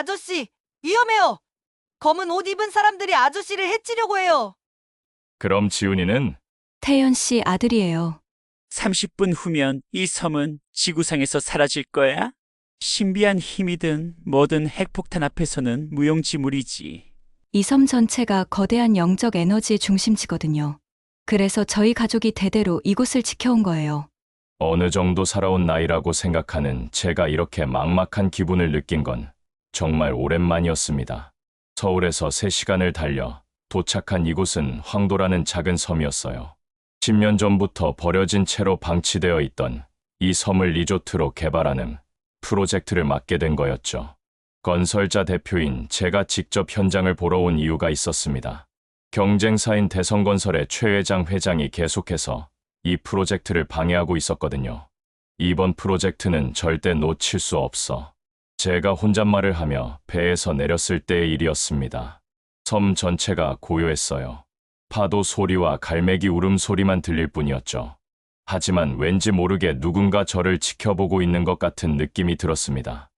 아저씨, 위험해요. 검은 옷 입은 사람들이 아저씨를 해치려고 해요. 그럼 지훈이는? 태연 씨 아들이에요. 30분 후면 이 섬은 지구상에서 사라질 거야? 신비한 힘이든 뭐든 핵폭탄 앞에서는 무용지물이지. 이 섬 전체가 거대한 영적 에너지의 중심지거든요. 그래서 저희 가족이 대대로 이곳을 지켜온 거예요. 어느 정도 살아온 나이라고 생각하는 제가 이렇게 막막한 기분을 느낀 건 정말 오랜만이었습니다. 서울에서 3시간을 달려 도착한 이곳은 황도라는 작은 섬이었어요. 10년 전부터 버려진 채로 방치되어 있던 이 섬을 리조트로 개발하는 프로젝트를 맡게 된 거였죠. 건설자 대표인 제가 직접 현장을 보러 온 이유가 있었습니다. 경쟁사인 대성건설의 최 회장이 계속해서 이 프로젝트를 방해하고 있었거든요. 이번 프로젝트는 절대 놓칠 수 없어. 제가 혼잣말을 하며 배에서 내렸을 때의 일이었습니다. 섬 전체가 고요했어요. 파도 소리와 갈매기 울음소리만 들릴 뿐이었죠. 하지만 왠지 모르게 누군가 저를 지켜보고 있는 것 같은 느낌이 들었습니다.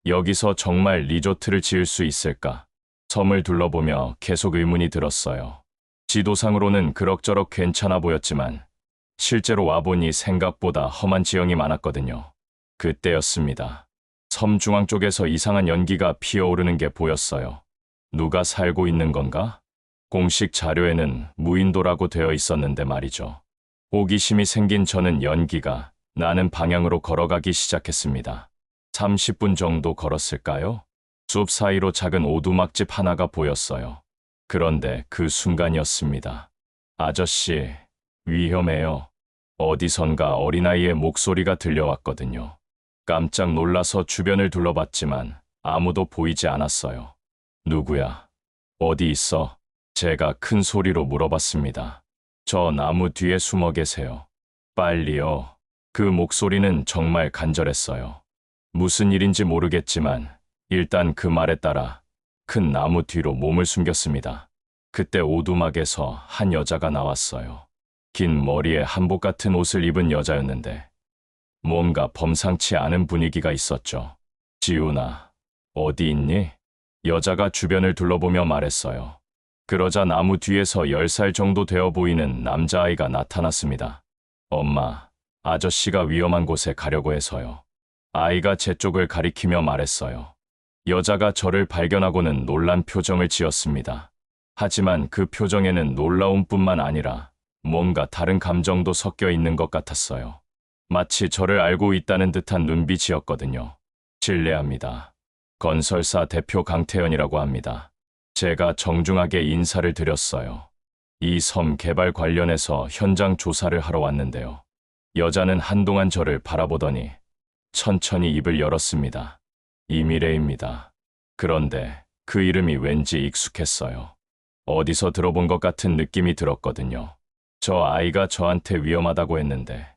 여기서 정말 리조트를 지을 수 있을까? 섬을 둘러보며 계속 의문이 들었어요. 지도상으로는 그럭저럭 괜찮아 보였지만 실제로 와보니 생각보다 험한 지형이 많았거든요. 그때였습니다. 섬 중앙 쪽에서 이상한 연기가 피어오르는 게 보였어요. 누가 살고 있는 건가? 공식 자료에는 무인도라고 되어 있었는데 말이죠. 호기심이 생긴 저는 연기가 나는 방향으로 걸어가기 시작했습니다. 30분 정도 걸었을까요? 숲 사이로 작은 오두막집 하나가 보였어요. 그런데 그 순간이었습니다. 아저씨, 위험해요. 어디선가 어린아이의 목소리가 들려왔거든요. 깜짝 놀라서 주변을 둘러봤지만 아무도 보이지 않았어요. 누구야? 어디 있어? 제가 큰 소리로 물어봤습니다. 저 나무 뒤에 숨어 계세요. 빨리요. 그 목소리는 정말 간절했어요. 무슨 일인지 모르겠지만 일단 그 말에 따라 큰 나무 뒤로 몸을 숨겼습니다. 그때 오두막에서 한 여자가 나왔어요. 긴 머리에 한복 같은 옷을 입은 여자였는데 뭔가 범상치 않은 분위기가 있었죠. 지훈아, 어디 있니? 여자가 주변을 둘러보며 말했어요. 그러자 나무 뒤에서 10살 정도 되어 보이는 남자아이가 나타났습니다. 엄마, 아저씨가 위험한 곳에 가려고 해서요. 아이가 제 쪽을 가리키며 말했어요. 여자가 저를 발견하고는 놀란 표정을 지었습니다. 하지만 그 표정에는 놀라움뿐만 아니라 뭔가 다른 감정도 섞여 있는 것 같았어요. 마치 저를 알고 있다는 듯한 눈빛이었거든요. 실례합니다. 건설사 대표 강태현이라고 합니다. 제가 정중하게 인사를 드렸어요. 이 섬 개발 관련해서 현장 조사를 하러 왔는데요. 여자는 한동안 저를 바라보더니 천천히 입을 열었습니다. 이미래입니다. 그런데 그 이름이 왠지 익숙했어요. 어디서 들어본 것 같은 느낌이 들었거든요. 저 아이가 저한테 위험하다고 했는데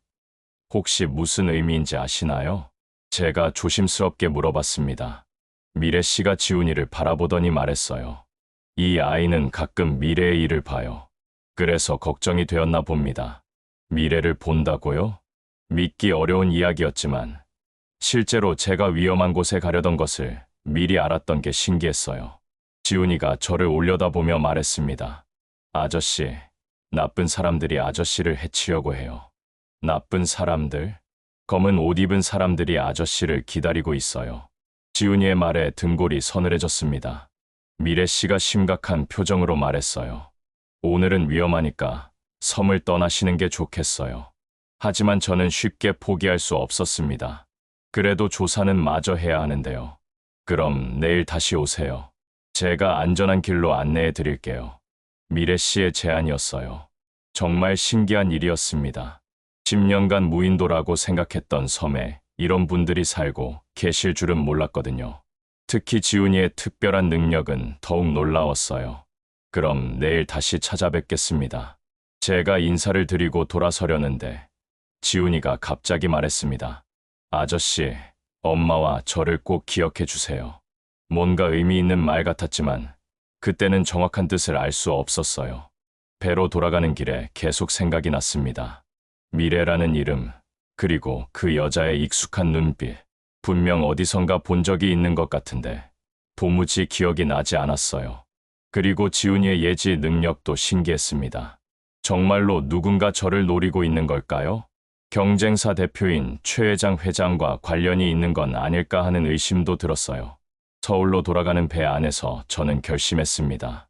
혹시 무슨 의미인지 아시나요? 제가 조심스럽게 물어봤습니다. 미래 씨가 지훈이를 바라보더니 말했어요. 이 아이는 가끔 미래의 일을 봐요. 그래서 걱정이 되었나 봅니다. 미래를 본다고요? 믿기 어려운 이야기였지만 실제로 제가 위험한 곳에 가려던 것을 미리 알았던 게 신기했어요. 지훈이가 저를 올려다보며 말했습니다. 아저씨, 나쁜 사람들이 아저씨를 해치려고 해요. 나쁜 사람들? 검은 옷 입은 사람들이 아저씨를 기다리고 있어요. 지훈이의 말에 등골이 서늘해졌습니다. 미래 씨가 심각한 표정으로 말했어요. 오늘은 위험하니까 섬을 떠나시는 게 좋겠어요. 하지만 저는 쉽게 포기할 수 없었습니다. 그래도 조사는 마저 해야 하는데요. 그럼 내일 다시 오세요. 제가 안전한 길로 안내해 드릴게요. 미래 씨의 제안이었어요. 정말 신기한 일이었습니다. 10년간 무인도라고 생각했던 섬에 이런 분들이 살고 계실 줄은 몰랐거든요. 특히 지훈이의 특별한 능력은 더욱 놀라웠어요. 그럼 내일 다시 찾아뵙겠습니다. 제가 인사를 드리고 돌아서려는데 지훈이가 갑자기 말했습니다. 아저씨, 엄마와 저를 꼭 기억해 주세요. 뭔가 의미 있는 말 같았지만 그때는 정확한 뜻을 알 수 없었어요. 배로 돌아가는 길에 계속 생각이 났습니다. 미래라는 이름, 그리고 그 여자의 익숙한 눈빛. 분명 어디선가 본 적이 있는 것 같은데 도무지 기억이 나지 않았어요. 그리고 지훈이의 예지 능력도 신기했습니다. 정말로 누군가 저를 노리고 있는 걸까요? 경쟁사 대표인 최 회장과 관련이 있는 건 아닐까 하는 의심도 들었어요. 서울로 돌아가는 배 안에서 저는 결심했습니다.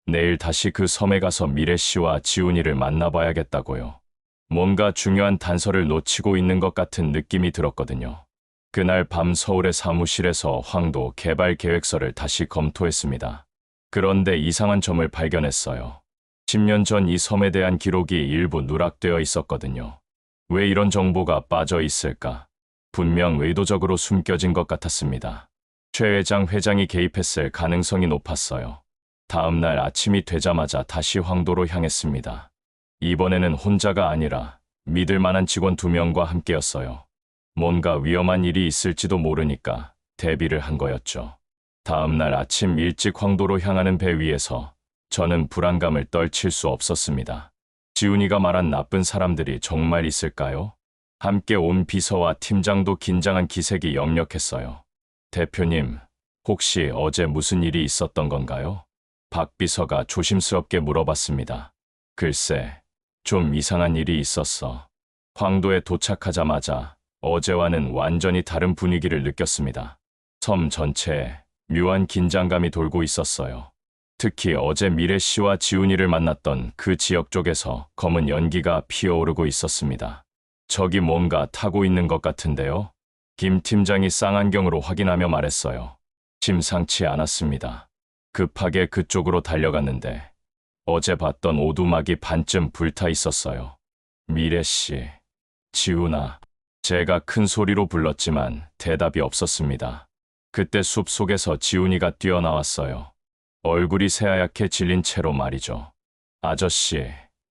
내일 다시 그 섬에 가서 미래 씨와 지훈이를 만나봐야겠다고요. 뭔가 중요한 단서를 놓치고 있는 것 같은 느낌이 들었거든요. 그날 밤 서울의 사무실에서 황도 개발 계획서를 다시 검토했습니다. 그런데 이상한 점을 발견했어요. 10년 전 이 섬에 대한 기록이 일부 누락되어 있었거든요. 왜 이런 정보가 빠져 있을까? 분명 의도적으로 숨겨진 것 같았습니다. 최 회장이 개입했을 가능성이 높았어요. 다음 날 아침이 되자마자 다시 황도로 향했습니다. 이번에는 혼자가 아니라 믿을 만한 직원 2명과 함께였어요. 뭔가 위험한 일이 있을지도 모르니까 대비를 한 거였죠. 다음 날 아침 일찍 황도로 향하는 배 위에서 저는 불안감을 떨칠 수 없었습니다. 지훈이가 말한 나쁜 사람들이 정말 있을까요? 함께 온 비서와 팀장도 긴장한 기색이 역력했어요. 대표님, 혹시 어제 무슨 일이 있었던 건가요? 박 비서가 조심스럽게 물어봤습니다. 글쎄, 좀 이상한 일이 있었어. 황도에 도착하자마자 어제와는 완전히 다른 분위기를 느꼈습니다. 섬 전체에 묘한 긴장감이 돌고 있었어요. 특히 어제 미래 씨와 지훈이를 만났던 그 지역 쪽에서 검은 연기가 피어오르고 있었습니다. 저기 뭔가 타고 있는 것 같은데요? 김 팀장이 쌍안경으로 확인하며 말했어요. 심상치 않았습니다. 급하게 그쪽으로 달려갔는데 어제 봤던 오두막이 반쯤 불타 있었어요. 미래 씨, 지훈아. 제가 큰 소리로 불렀지만 대답이 없었습니다. 그때 숲 속에서 지훈이가 뛰어나왔어요. 얼굴이 새하얗게 질린 채로 말이죠. 아저씨,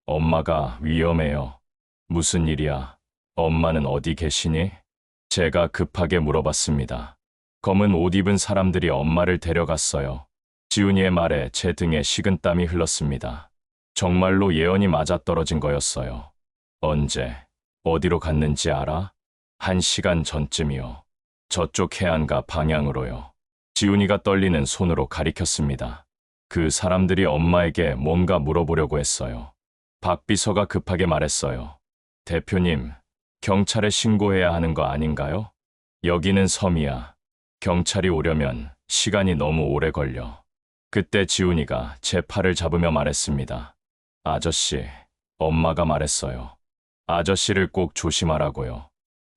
엄마가 위험해요. 무슨 일이야? 엄마는 어디 계시니? 제가 급하게 물어봤습니다. 검은 옷 입은 사람들이 엄마를 데려갔어요. 지훈이의 말에 제 등에 식은땀이 흘렀습니다. 정말로 예언이 맞아떨어진 거였어요. 언제, 어디로 갔는지 알아? 1시간 전쯤이요. 저쪽 해안가 방향으로요. 지훈이가 떨리는 손으로 가리켰습니다. 그 사람들이 엄마에게 뭔가 물어보려고 했어요. 박 비서가 급하게 말했어요. 대표님, 경찰에 신고해야 하는 거 아닌가요? 여기는 섬이야. 경찰이 오려면 시간이 너무 오래 걸려. 그때 지훈이가 제 팔을 잡으며 말했습니다. 아저씨, 엄마가 말했어요. 아저씨를 꼭 조심하라고요.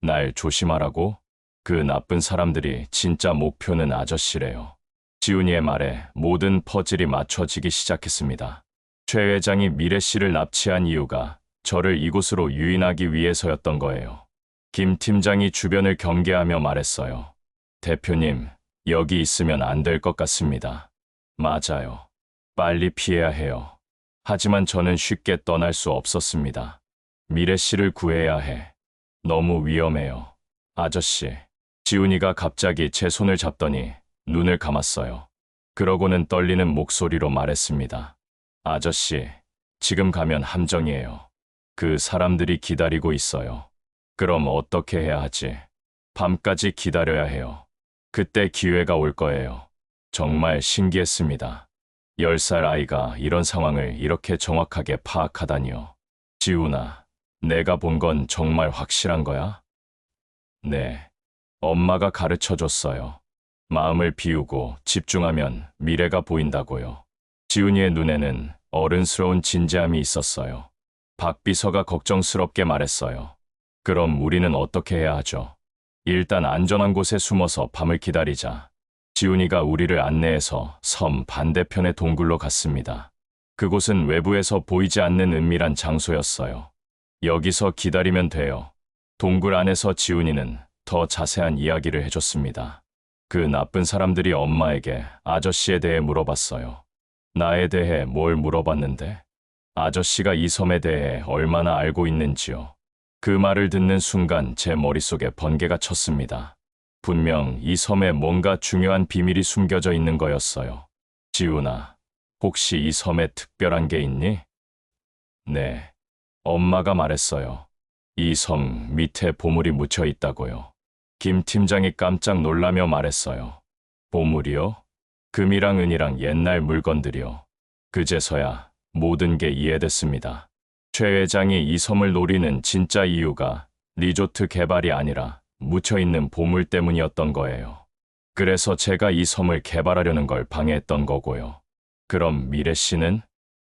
날 조심하라고? 그 나쁜 사람들이 진짜 목표는 아저씨래요. 지훈이의 말에 모든 퍼즐이 맞춰지기 시작했습니다. 최 회장이 미래 씨를 납치한 이유가 저를 이곳으로 유인하기 위해서였던 거예요. 김 팀장이 주변을 경계하며 말했어요. 대표님, 여기 있으면 안 될 것 같습니다. 맞아요. 빨리 피해야 해요. 하지만 저는 쉽게 떠날 수 없었습니다. 미래 씨를 구해야 해. 너무 위험해요. 아저씨. 지훈이가 갑자기 제 손을 잡더니 눈을 감았어요. 그러고는 떨리는 목소리로 말했습니다. 아저씨, 지금 가면 함정이에요. 그 사람들이 기다리고 있어요. 그럼 어떻게 해야 하지? 밤까지 기다려야 해요. 그때 기회가 올 거예요. 정말 신기했습니다. 10살 아이가 이런 상황을 이렇게 정확하게 파악하다니요. 지훈아, 내가 본 건 정말 확실한 거야? 네. 엄마가 가르쳐줬어요. 마음을 비우고 집중하면 미래가 보인다고요. 지훈이의 눈에는 어른스러운 진지함이 있었어요. 박 비서가 걱정스럽게 말했어요. 그럼 우리는 어떻게 해야 하죠? 일단 안전한 곳에 숨어서 밤을 기다리자. 지훈이가 우리를 안내해서 섬 반대편의 동굴로 갔습니다. 그곳은 외부에서 보이지 않는 은밀한 장소였어요. 여기서 기다리면 돼요. 동굴 안에서 지훈이는 더 자세한 이야기를 해줬습니다. 그 나쁜 사람들이 엄마에게 아저씨에 대해 물어봤어요. 나에 대해 뭘 물어봤는데? 아저씨가 이 섬에 대해 얼마나 알고 있는지요. 그 말을 듣는 순간 제 머릿속에 번개가 쳤습니다. 분명 이 섬에 뭔가 중요한 비밀이 숨겨져 있는 거였어요. 지훈아, 혹시 이 섬에 특별한 게 있니? 네, 엄마가 말했어요. 이 섬 밑에 보물이 묻혀 있다고요. 김 팀장이 깜짝 놀라며 말했어요. 보물이요? 금이랑 은이랑 옛날 물건들이요. 그제서야 모든 게 이해됐습니다. 최 회장이 이 섬을 노리는 진짜 이유가 리조트 개발이 아니라 묻혀있는 보물 때문이었던 거예요. 그래서 제가 이 섬을 개발하려는 걸 방해했던 거고요. 그럼 미래 씨는?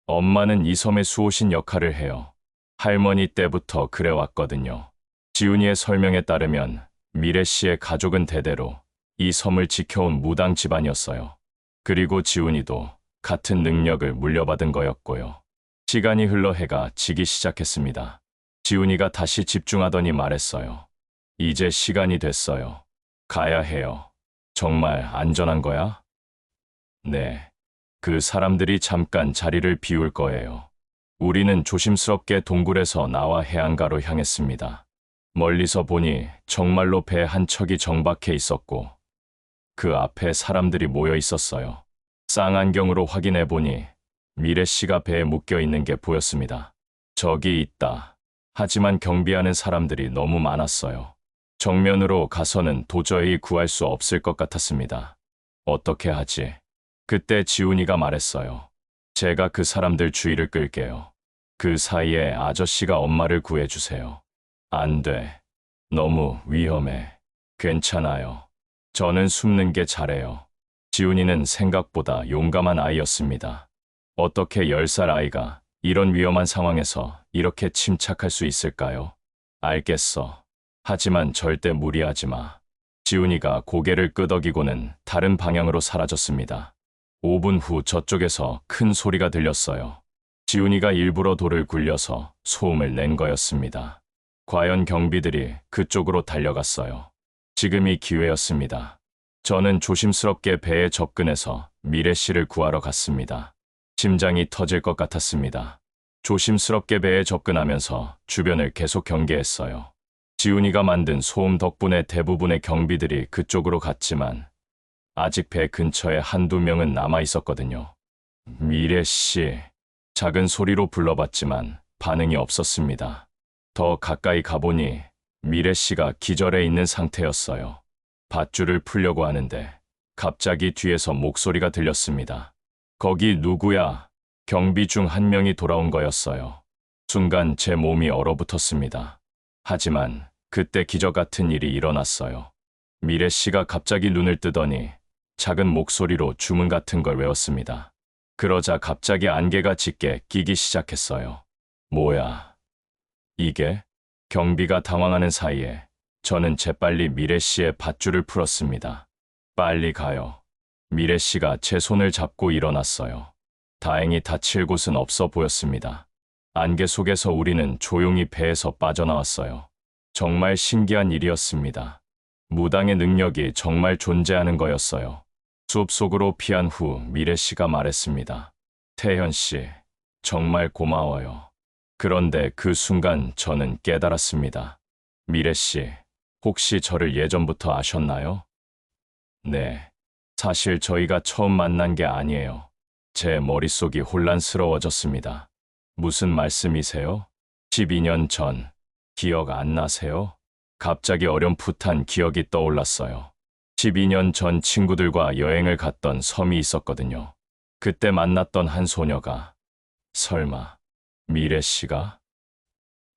엄마는 이 섬의 수호신 역할을 해요. 할머니 때부터 그래왔거든요. 지훈이의 설명에 따르면 미래 씨의 가족은 대대로 이 섬을 지켜온 무당 집안이었어요. 그리고 지훈이도 같은 능력을 물려받은 거였고요. 시간이 흘러 해가 지기 시작했습니다. 지훈이가 다시 집중하더니 말했어요. 이제 시간이 됐어요. 가야 해요. 정말 안전한 거야? 네. 그 사람들이 잠깐 자리를 비울 거예요. 우리는 조심스럽게 동굴에서 나와 해안가로 향했습니다. 멀리서 보니 정말로 배 한 척이 정박해 있었고 그 앞에 사람들이 모여 있었어요. 쌍안경으로 확인해 보니 미래 씨가 배에 묶여 있는 게 보였습니다. 저기 있다. 하지만 경비하는 사람들이 너무 많았어요. 정면으로 가서는 도저히 구할 수 없을 것 같았습니다. 어떻게 하지? 그때 지훈이가 말했어요. 제가 그 사람들 주의를 끌게요. 그 사이에 아저씨가 엄마를 구해주세요. 안 돼. 너무 위험해. 괜찮아요. 저는 숨는 게 잘해요. 지훈이는 생각보다 용감한 아이였습니다. 어떻게 10살 아이가 이런 위험한 상황에서 이렇게 침착할 수 있을까요? 알겠어. 하지만 절대 무리하지 마. 지훈이가 고개를 끄덕이고는 다른 방향으로 사라졌습니다. 5분 후 저쪽에서 큰 소리가 들렸어요. 지훈이가 일부러 돌을 굴려서 소음을 낸 거였습니다. 과연 경비들이 그쪽으로 달려갔어요. 지금이 기회였습니다. 저는 조심스럽게 배에 접근해서 미래 씨를 구하러 갔습니다. 심장이 터질 것 같았습니다. 조심스럽게 배에 접근하면서 주변을 계속 경계했어요. 지훈이가 만든 소음 덕분에 대부분의 경비들이 그쪽으로 갔지만 아직 배 근처에 한두 명은 남아 있었거든요. 미래 씨, 작은 소리로 불러봤지만 반응이 없었습니다. 더 가까이 가보니 미래 씨가 기절해 있는 상태였어요. 밧줄을 풀려고 하는데 갑자기 뒤에서 목소리가 들렸습니다. 거기 누구야? 경비 중 한 명이 돌아온 거였어요. 순간 제 몸이 얼어붙었습니다. 하지만 그때 기적 같은 일이 일어났어요. 미래 씨가 갑자기 눈을 뜨더니 작은 목소리로 주문 같은 걸 외웠습니다. 그러자 갑자기 안개가 짙게 끼기 시작했어요. 뭐야? 이게? 경비가 당황하는 사이에 저는 재빨리 미래 씨의 밧줄을 풀었습니다. 빨리 가요. 미래 씨가 제 손을 잡고 일어났어요. 다행히 다칠 곳은 없어 보였습니다. 안개 속에서 우리는 조용히 배에서 빠져나왔어요. 정말 신기한 일이었습니다. 무당의 능력이 정말 존재하는 거였어요. 숲 속으로 피한 후 미래 씨가 말했습니다. 태현 씨, 정말 고마워요. 그런데 그 순간 저는 깨달았습니다. 미래 씨, 혹시 저를 예전부터 아셨나요? 네. 사실 저희가 처음 만난 게 아니에요. 제 머릿속이 혼란스러워졌습니다. 무슨 말씀이세요? 12년 전, 기억 안 나세요? 갑자기 어렴풋한 기억이 떠올랐어요. 12년 전 친구들과 여행을 갔던 섬이 있었거든요. 그때 만났던 한 소녀가, 설마, 미래 씨가?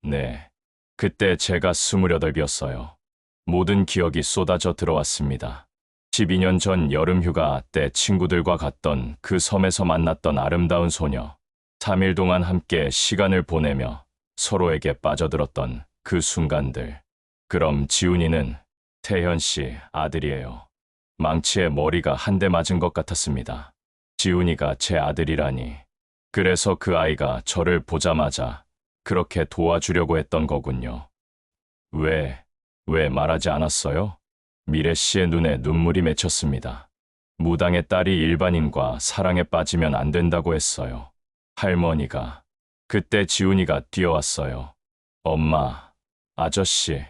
네. 그때 제가 28이었어요. 모든 기억이 쏟아져 들어왔습니다. 12년 전 여름 휴가 때 친구들과 갔던 그 섬에서 만났던 아름다운 소녀. 3일 동안 함께 시간을 보내며 서로에게 빠져들었던 그 순간들. 그럼 지훈이는 태현 씨 아들이에요. 망치에 머리가 한 대 맞은 것 같았습니다. 지훈이가 제 아들이라니. 그래서 그 아이가 저를 보자마자 그렇게 도와주려고 했던 거군요. 왜 말하지 않았어요? 미래 씨의 눈에 눈물이 맺혔습니다. 무당의 딸이 일반인과 사랑에 빠지면 안 된다고 했어요. 할머니가. 그때 지훈이가 뛰어왔어요. 엄마, 아저씨.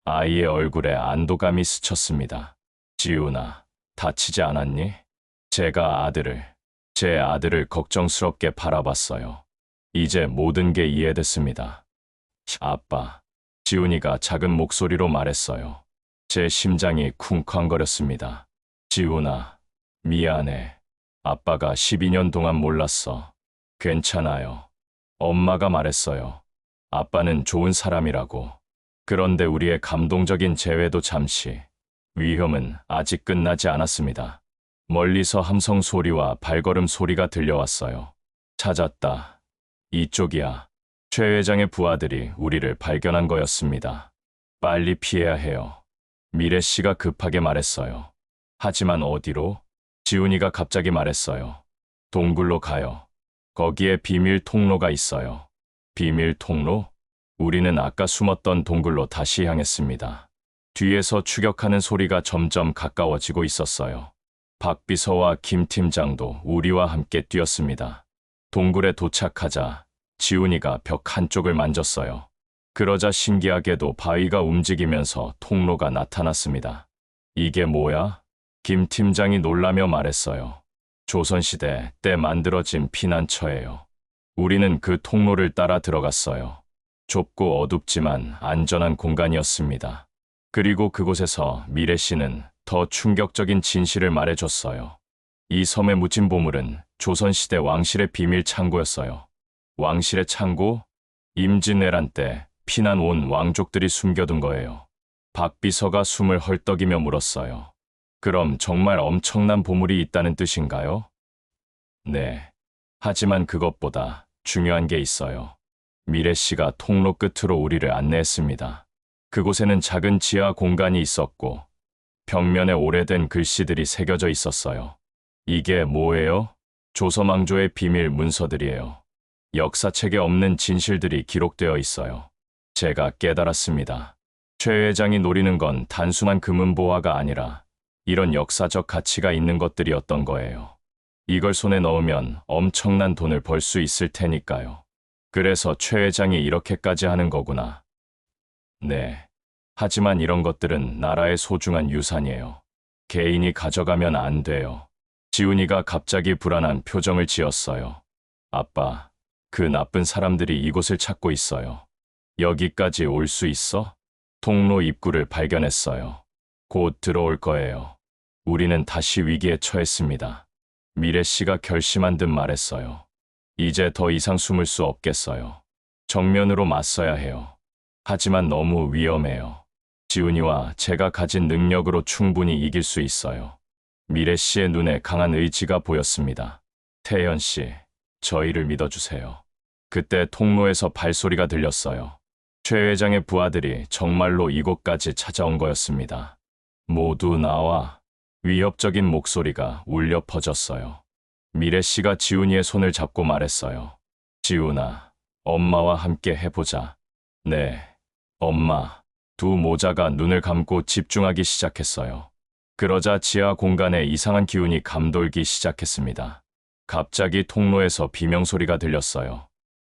아이의 얼굴에 안도감이 스쳤습니다. 지훈아, 다치지 않았니? 제가 제 아들을 걱정스럽게 바라봤어요. 이제 모든 게 이해됐습니다. 아빠, 지훈이가 작은 목소리로 말했어요. 제 심장이 쿵쾅거렸습니다. 지훈아, 미안해. 아빠가 12년 동안 몰랐어. 괜찮아요. 엄마가 말했어요. 아빠는 좋은 사람이라고. 그런데 우리의 감동적인 재회도 잠시. 위험은 아직 끝나지 않았습니다. 멀리서 함성 소리와 발걸음 소리가 들려왔어요. 찾았다. 이쪽이야. 최 회장의 부하들이 우리를 발견한 거였습니다. 빨리 피해야 해요. 미래 씨가 급하게 말했어요. 하지만 어디로? 지훈이가 갑자기 말했어요. 동굴로 가요. 거기에 비밀 통로가 있어요. 비밀 통로? 우리는 아까 숨었던 동굴로 다시 향했습니다. 뒤에서 추격하는 소리가 점점 가까워지고 있었어요. 박 비서와 김 팀장도 우리와 함께 뛰었습니다. 동굴에 도착하자 지훈이가 벽 한쪽을 만졌어요. 그러자 신기하게도 바위가 움직이면서 통로가 나타났습니다. 이게 뭐야? 김 팀장이 놀라며 말했어요. 조선시대 때 만들어진 피난처예요. 우리는 그 통로를 따라 들어갔어요. 좁고 어둡지만 안전한 공간이었습니다. 그리고 그곳에서 미래 씨는 더 충격적인 진실을 말해줬어요. 이 섬에 묻힌 보물은 조선시대 왕실의 비밀 창고였어요. 왕실의 창고? 임진왜란 때 피난 온 왕족들이 숨겨둔 거예요. 박 비서가 숨을 헐떡이며 물었어요. 그럼 정말 엄청난 보물이 있다는 뜻인가요? 네. 하지만 그것보다 중요한 게 있어요. 미래 씨가 통로 끝으로 우리를 안내했습니다. 그곳에는 작은 지하 공간이 있었고 벽면에 오래된 글씨들이 새겨져 있었어요. 이게 뭐예요? 조선왕조의 비밀 문서들이에요. 역사책에 없는 진실들이 기록되어 있어요. 제가 깨달았습니다. 최 회장이 노리는 건 단순한 금은보화가 아니라 이런 역사적 가치가 있는 것들이었던 거예요. 이걸 손에 넣으면 엄청난 돈을 벌 수 있을 테니까요. 그래서 최 회장이 이렇게까지 하는 거구나. 네. 하지만 이런 것들은 나라의 소중한 유산이에요. 개인이 가져가면 안 돼요. 지훈이가 갑자기 불안한 표정을 지었어요. 아빠, 그 나쁜 사람들이 이곳을 찾고 있어요. 여기까지 올 수 있어? 통로 입구를 발견했어요. 곧 들어올 거예요. 우리는 다시 위기에 처했습니다. 미래 씨가 결심한 듯 말했어요. 이제 더 이상 숨을 수 없겠어요. 정면으로 맞서야 해요. 하지만 너무 위험해요. 지훈이와 제가 가진 능력으로 충분히 이길 수 있어요. 미래 씨의 눈에 강한 의지가 보였습니다. 태연 씨, 저희를 믿어주세요. 그때 통로에서 발소리가 들렸어요. 최 회장의 부하들이 정말로 이곳까지 찾아온 거였습니다. 모두 나와. 위협적인 목소리가 울려 퍼졌어요. 미래 씨가 지훈이의 손을 잡고 말했어요. 지훈아, 엄마와 함께 해보자. 네, 엄마. 두 모자가 눈을 감고 집중하기 시작했어요. 그러자 지하 공간에 이상한 기운이 감돌기 시작했습니다. 갑자기 통로에서 비명소리가 들렸어요.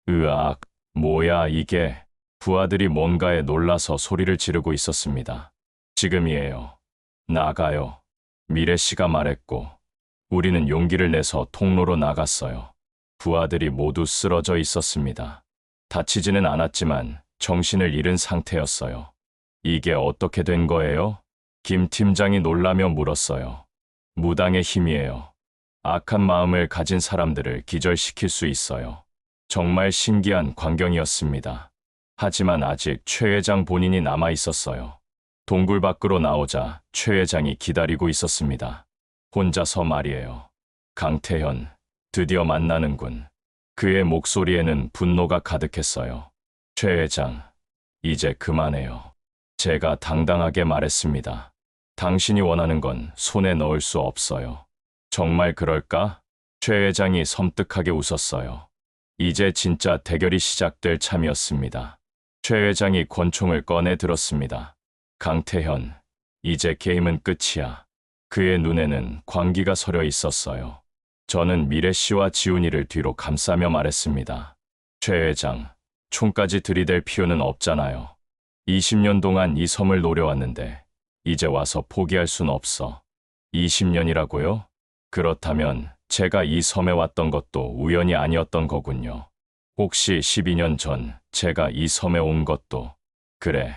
으악, 뭐야 이게. 부하들이 뭔가에 놀라서 소리를 지르고 있었습니다. 지금이에요. 나가요. 미래 씨가 말했고 우리는 용기를 내서 통로로 나갔어요. 부하들이 모두 쓰러져 있었습니다. 다치지는 않았지만 정신을 잃은 상태였어요. 이게 어떻게 된 거예요? 김 팀장이 놀라며 물었어요. 무당의 힘이에요. 악한 마음을 가진 사람들을 기절시킬 수 있어요. 정말 신기한 광경이었습니다. 하지만 아직 최 회장 본인이 남아 있었어요. 동굴 밖으로 나오자 최 회장이 기다리고 있었습니다. 혼자서 말이에요. 강태현, 드디어 만나는군. 그의 목소리에는 분노가 가득했어요. 최 회장, 이제 그만해요. 제가 당당하게 말했습니다. 당신이 원하는 건 손에 넣을 수 없어요. 정말 그럴까? 최 회장이 섬뜩하게 웃었어요. 이제 진짜 대결이 시작될 참이었습니다. 최 회장이 권총을 꺼내 들었습니다. 강태현, 이제 게임은 끝이야. 그의 눈에는 광기가 서려 있었어요. 저는 미래 씨와 지훈이를 뒤로 감싸며 말했습니다. 최 회장, 총까지 들이댈 필요는 없잖아요. 20년 동안 이 섬을 노려왔는데 이제 와서 포기할 순 없어. 20년이라고요? 그렇다면 제가 이 섬에 왔던 것도 우연이 아니었던 거군요. 혹시 12년 전 제가 이 섬에 온 것도 그래,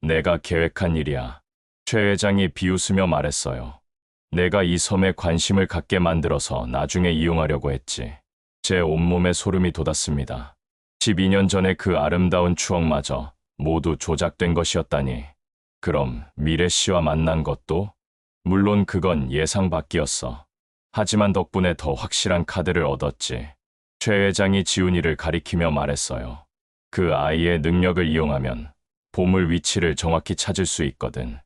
내가 계획한 일이야. 최 회장이 비웃으며 말했어요. 내가 이 섬에 관심을 갖게 만들어서 나중에 이용하려고 했지. 제 온몸에 소름이 돋았습니다. 12년 전에 그 아름다운 추억마저 모두 조작된 것이었다니. 그럼 미래 씨와 만난 것도? 물론 그건 예상 밖이었어. 하지만 덕분에 더 확실한 카드를 얻었지. 최 회장이 지훈이를 가리키며 말했어요. 그 아이의 능력을 이용하면 보물 위치를 정확히 찾을 수 있거든.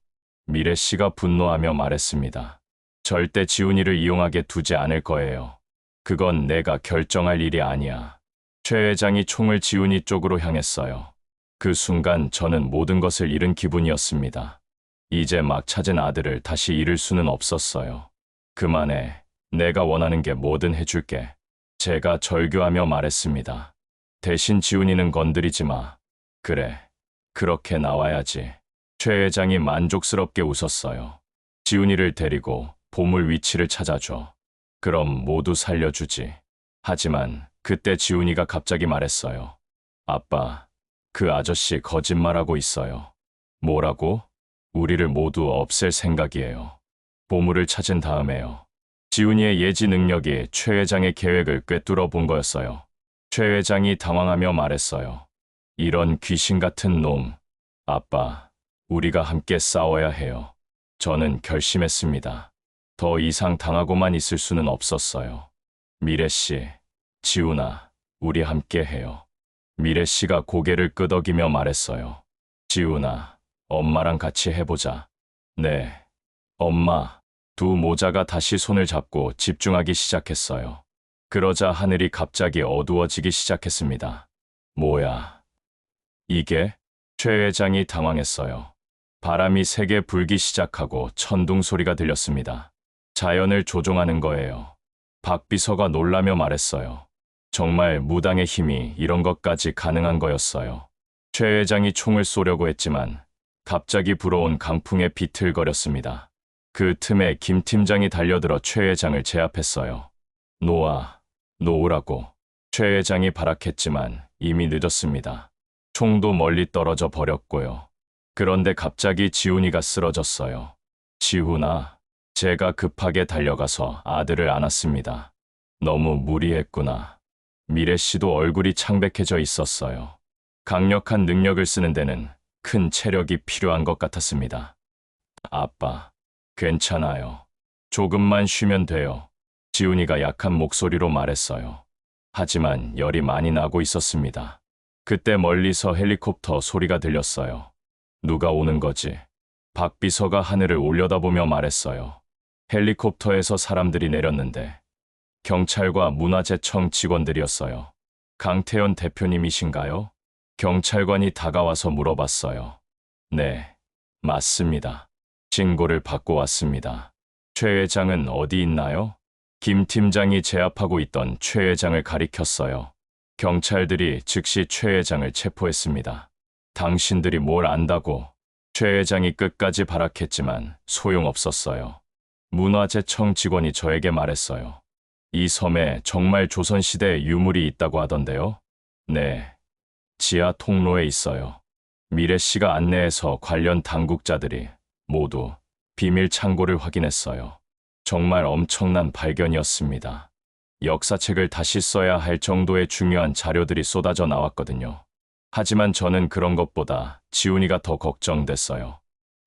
미래 씨가 분노하며 말했습니다. 절대 지훈이를 이용하게 두지 않을 거예요. 그건 내가 결정할 일이 아니야. 최 회장이 총을 지훈이 쪽으로 향했어요. 그 순간 저는 모든 것을 잃은 기분이었습니다. 이제 막 찾은 아들을 다시 잃을 수는 없었어요. 그만해. 내가 원하는 게 뭐든 해줄게. 제가 절규하며 말했습니다. 대신 지훈이는 건드리지 마. 그래. 그렇게 나와야지. 최 회장이 만족스럽게 웃었어요. 지훈이를 데리고 보물 위치를 찾아줘. 그럼 모두 살려주지. 하지만 그때 지훈이가 갑자기 말했어요. 아빠, 그 아저씨 거짓말하고 있어요. 뭐라고? 우리를 모두 없앨 생각이에요. 보물을 찾은 다음에요. 지훈이의 예지 능력이 최 회장의 계획을 꿰뚫어 본 거였어요. 최 회장이 당황하며 말했어요. 이런 귀신 같은 놈. 아빠, 우리가 함께 싸워야 해요. 저는 결심했습니다. 더 이상 당하고만 있을 수는 없었어요. 미래 씨, 지훈아, 우리 함께 해요. 미래 씨가 고개를 끄덕이며 말했어요. 지훈아, 엄마랑 같이 해보자. 네, 엄마. 두 모자가 다시 손을 잡고 집중하기 시작했어요. 그러자 하늘이 갑자기 어두워지기 시작했습니다. 뭐야? 이게? 최 회장이 당황했어요. 바람이 세게 불기 시작하고 천둥 소리가 들렸습니다. 자연을 조종하는 거예요. 박 비서가 놀라며 말했어요. 정말 무당의 힘이 이런 것까지 가능한 거였어요. 최 회장이 총을 쏘려고 했지만 갑자기 불어온 강풍에 비틀거렸습니다. 그 틈에 김 팀장이 달려들어 최 회장을 제압했어요. 놓으라고. 최 회장이 발악했지만 이미 늦었습니다. 총도 멀리 떨어져 버렸고요. 그런데 갑자기 지훈이가 쓰러졌어요. 지훈아, 제가 급하게 달려가서 아들을 안았습니다. 너무 무리했구나. 미래 씨도 얼굴이 창백해져 있었어요. 강력한 능력을 쓰는 데는 큰 체력이 필요한 것 같았습니다. 아빠, 괜찮아요. 조금만 쉬면 돼요. 지훈이가 약한 목소리로 말했어요. 하지만 열이 많이 나고 있었습니다. 그때 멀리서 헬리콥터 소리가 들렸어요. 누가 오는 거지? 박 비서가 하늘을 올려다보며 말했어요. 헬리콥터에서 사람들이 내렸는데 경찰과 문화재청 직원들이었어요. 강태현 대표님이신가요? 경찰관이 다가와서 물어봤어요. 네, 맞습니다. 신고를 받고 왔습니다. 최 회장은 어디 있나요? 김 팀장이 제압하고 있던 최 회장을 가리켰어요. 경찰들이 즉시 최 회장을 체포했습니다. 당신들이 뭘 안다고? 최 회장이 끝까지 발악했지만 소용없었어요. 문화재청 직원이 저에게 말했어요. 이 섬에 정말 조선시대 유물이 있다고 하던데요? 네, 지하 통로에 있어요. 미래 씨가 안내해서 관련 당국자들이 모두 비밀 창고를 확인했어요. 정말 엄청난 발견이었습니다. 역사책을 다시 써야 할 정도의 중요한 자료들이 쏟아져 나왔거든요. 하지만 저는 그런 것보다 지훈이가 더 걱정됐어요.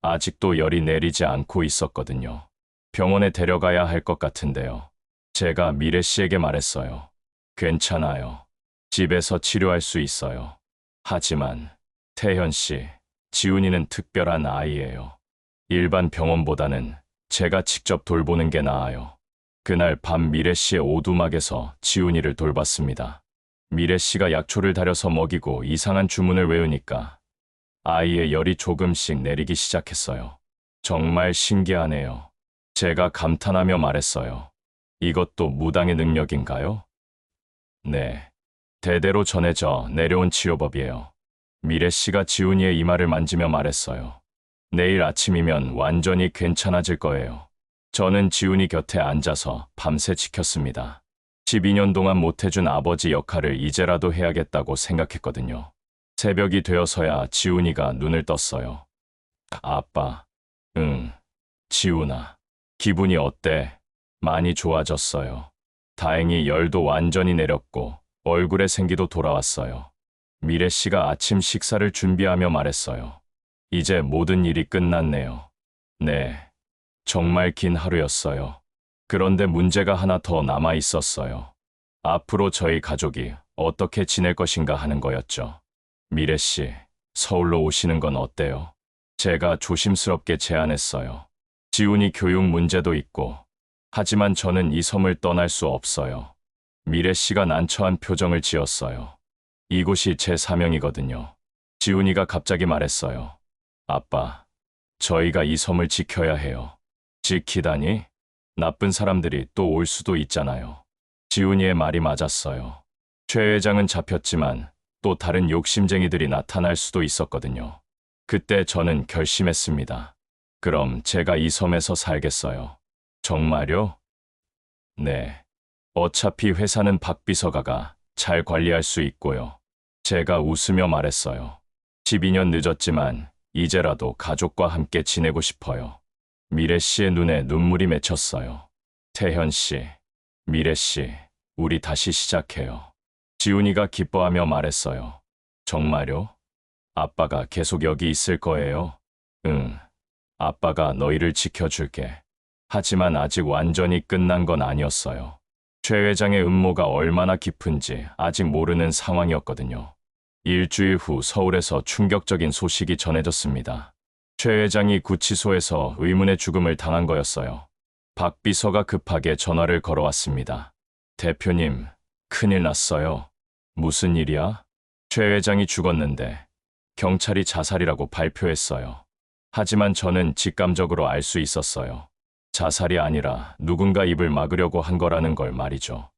아직도 열이 내리지 않고 있었거든요. 병원에 데려가야 할 것 같은데요. 제가 미래 씨에게 말했어요. 괜찮아요. 집에서 치료할 수 있어요. 하지만 태현 씨, 지훈이는 특별한 아이예요. 일반 병원보다는 제가 직접 돌보는 게 나아요. 그날 밤 미래 씨의 오두막에서 지훈이를 돌봤습니다. 미래 씨가 약초를 달여서 먹이고 이상한 주문을 외우니까 아이의 열이 조금씩 내리기 시작했어요. 정말 신기하네요. 제가 감탄하며 말했어요. 이것도 무당의 능력인가요? 네. 대대로 전해져 내려온 치료법이에요. 미래 씨가 지훈이의 이마를 만지며 말했어요. 내일 아침이면 완전히 괜찮아질 거예요. 저는 지훈이 곁에 앉아서 밤새 지켰습니다. 12년 동안 못해준 아버지 역할을 이제라도 해야겠다고 생각했거든요. 새벽이 되어서야 지훈이가 눈을 떴어요. 아빠, 응, 지훈아. 기분이 어때? 많이 좋아졌어요. 다행히 열도 완전히 내렸고 얼굴에 생기도 돌아왔어요. 미래 씨가 아침 식사를 준비하며 말했어요. 이제 모든 일이 끝났네요. 네. 정말 긴 하루였어요. 그런데 문제가 하나 더 남아 있었어요. 앞으로 저희 가족이 어떻게 지낼 것인가 하는 거였죠. 미래 씨, 서울로 오시는 건 어때요? 제가 조심스럽게 제안했어요. 지훈이 교육 문제도 있고, 하지만 저는 이 섬을 떠날 수 없어요. 미래 씨가 난처한 표정을 지었어요. 이곳이 제 사명이거든요. 지훈이가 갑자기 말했어요. 아빠, 저희가 이 섬을 지켜야 해요. 지키다니? 나쁜 사람들이 또 올 수도 있잖아요. 지훈이의 말이 맞았어요. 최 회장은 잡혔지만 또 다른 욕심쟁이들이 나타날 수도 있었거든요. 그때 저는 결심했습니다. 그럼 제가 이 섬에서 살겠어요. 정말요? 네. 어차피 회사는 박 비서가가 잘 관리할 수 있고요. 제가 웃으며 말했어요. 12년 늦었지만 이제라도 가족과 함께 지내고 싶어요. 미래 씨의 눈에 눈물이 맺혔어요. 태현 씨, 미래 씨, 우리 다시 시작해요. 지훈이가 기뻐하며 말했어요. 정말요? 아빠가 계속 여기 있을 거예요? 응. 아빠가 너희를 지켜줄게. 하지만 아직 완전히 끝난 건 아니었어요. 최 회장의 음모가 얼마나 깊은지 아직 모르는 상황이었거든요. 일주일 후 서울에서 충격적인 소식이 전해졌습니다. 최 회장이 구치소에서 의문의 죽음을 당한 거였어요. 박 비서가 급하게 전화를 걸어왔습니다. 대표님, 큰일 났어요. 무슨 일이야? 최 회장이 죽었는데 경찰이 자살이라고 발표했어요. 하지만 저는 직감적으로 알 수 있었어요. 자살이 아니라 누군가 입을 막으려고 한 거라는 걸 말이죠.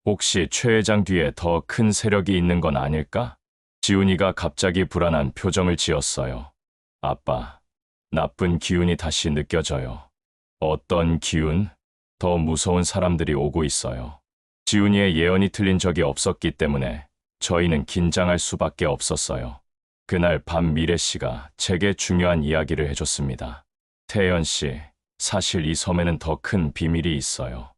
혹시 최 회장 뒤에 더 큰 세력이 있는 건 아닐까? 지훈이가 갑자기 불안한 표정을 지었어요. 아빠, 나쁜 기운이 다시 느껴져요. 어떤 기운? 더 무서운 사람들이 오고 있어요. 지훈이의 예언이 틀린 적이 없었기 때문에 저희는 긴장할 수밖에 없었어요. 그날 밤 미래 씨가 제게 중요한 이야기를 해줬습니다. 태연 씨, 사실 이 섬에는 더 큰 비밀이 있어요.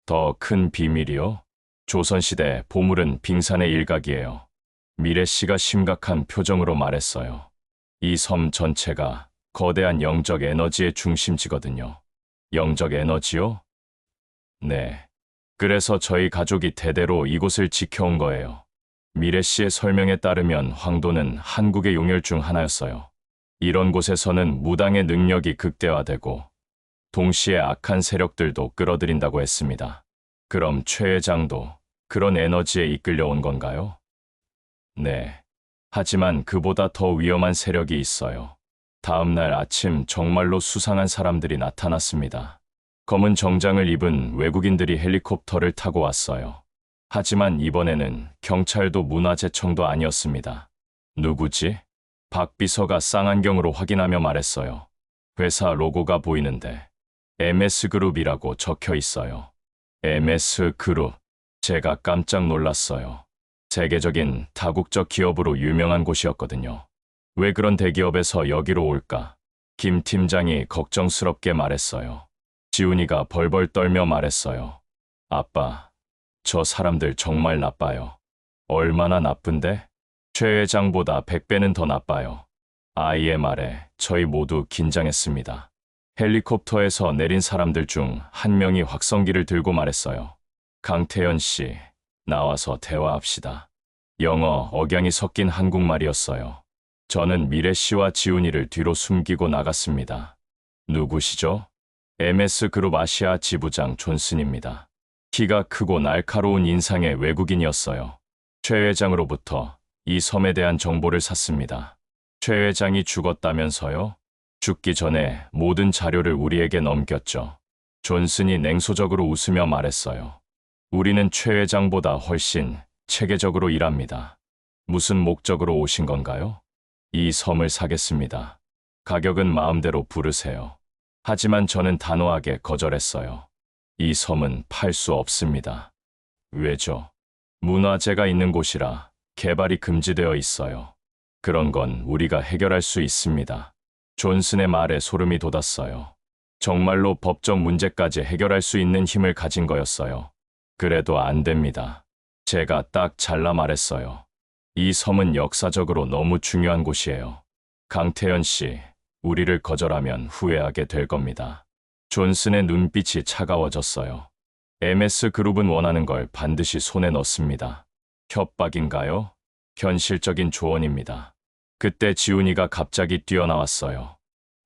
더 큰 비밀이요? 조선시대 보물은 빙산의 일각이에요. 미래 씨가 심각한 표정으로 말했어요. 이 섬 전체가 거대한 영적 에너지의 중심지거든요. 영적 에너지요? 네. 그래서 저희 가족이 대대로 이곳을 지켜온 거예요. 미래 씨의 설명에 따르면 황도는 한국의 용혈 중 하나였어요. 이런 곳에서는 무당의 능력이 극대화되고 동시에 악한 세력들도 끌어들인다고 했습니다. 그럼 최 회장도 그런 에너지에 이끌려온 건가요? 네. 하지만 그보다 더 위험한 세력이 있어요. 다음 날 아침 정말로 수상한 사람들이 나타났습니다. 검은 정장을 입은 외국인들이 헬리콥터를 타고 왔어요. 하지만 이번에는 경찰도 문화재청도 아니었습니다. 누구지? 박 비서가 쌍안경으로 확인하며 말했어요. 회사 로고가 보이는데 MS그룹이라고 적혀 있어요. MS그룹. 제가 깜짝 놀랐어요. 세계적인 다국적 기업으로 유명한 곳이었거든요. 왜 그런 대기업에서 여기로 올까? 김 팀장이 걱정스럽게 말했어요. 지훈이가 벌벌 떨며 말했어요. 아빠, 저 사람들 정말 나빠요. 얼마나 나쁜데? 최 회장보다 100배는 더 나빠요. 아이의 말에 저희 모두 긴장했습니다. 헬리콥터에서 내린 사람들 중 한 명이 확성기를 들고 말했어요. 강태현 씨, 나와서 대화합시다. 영어 억양이 섞인 한국말이었어요. 저는 미래 씨와 지훈이를 뒤로 숨기고 나갔습니다. 누구시죠? MS그룹 아시아 지부장 존슨입니다. 키가 크고 날카로운 인상의 외국인이었어요. 최 회장으로부터 이 섬에 대한 정보를 샀습니다. 최 회장이 죽었다면서요? 죽기 전에 모든 자료를 우리에게 넘겼죠. 존슨이 냉소적으로 웃으며 말했어요. 우리는 최 회장보다 훨씬 체계적으로 일합니다. 무슨 목적으로 오신 건가요? 이 섬을 사겠습니다. 가격은 마음대로 부르세요. 하지만 저는 단호하게 거절했어요. 이 섬은 팔 수 없습니다. 왜죠? 문화재가 있는 곳이라 개발이 금지되어 있어요. 그런 건 우리가 해결할 수 있습니다. 존슨의 말에 소름이 돋았어요. 정말로 법적 문제까지 해결할 수 있는 힘을 가진 거였어요. 그래도 안 됩니다. 제가 딱 잘라 말했어요. 이 섬은 역사적으로 너무 중요한 곳이에요. 강태현 씨, 우리를 거절하면 후회하게 될 겁니다. 존슨의 눈빛이 차가워졌어요. MS 그룹은 원하는 걸 반드시 손에 넣습니다. 협박인가요? 현실적인 조언입니다. 그때 지훈이가 갑자기 뛰어나왔어요.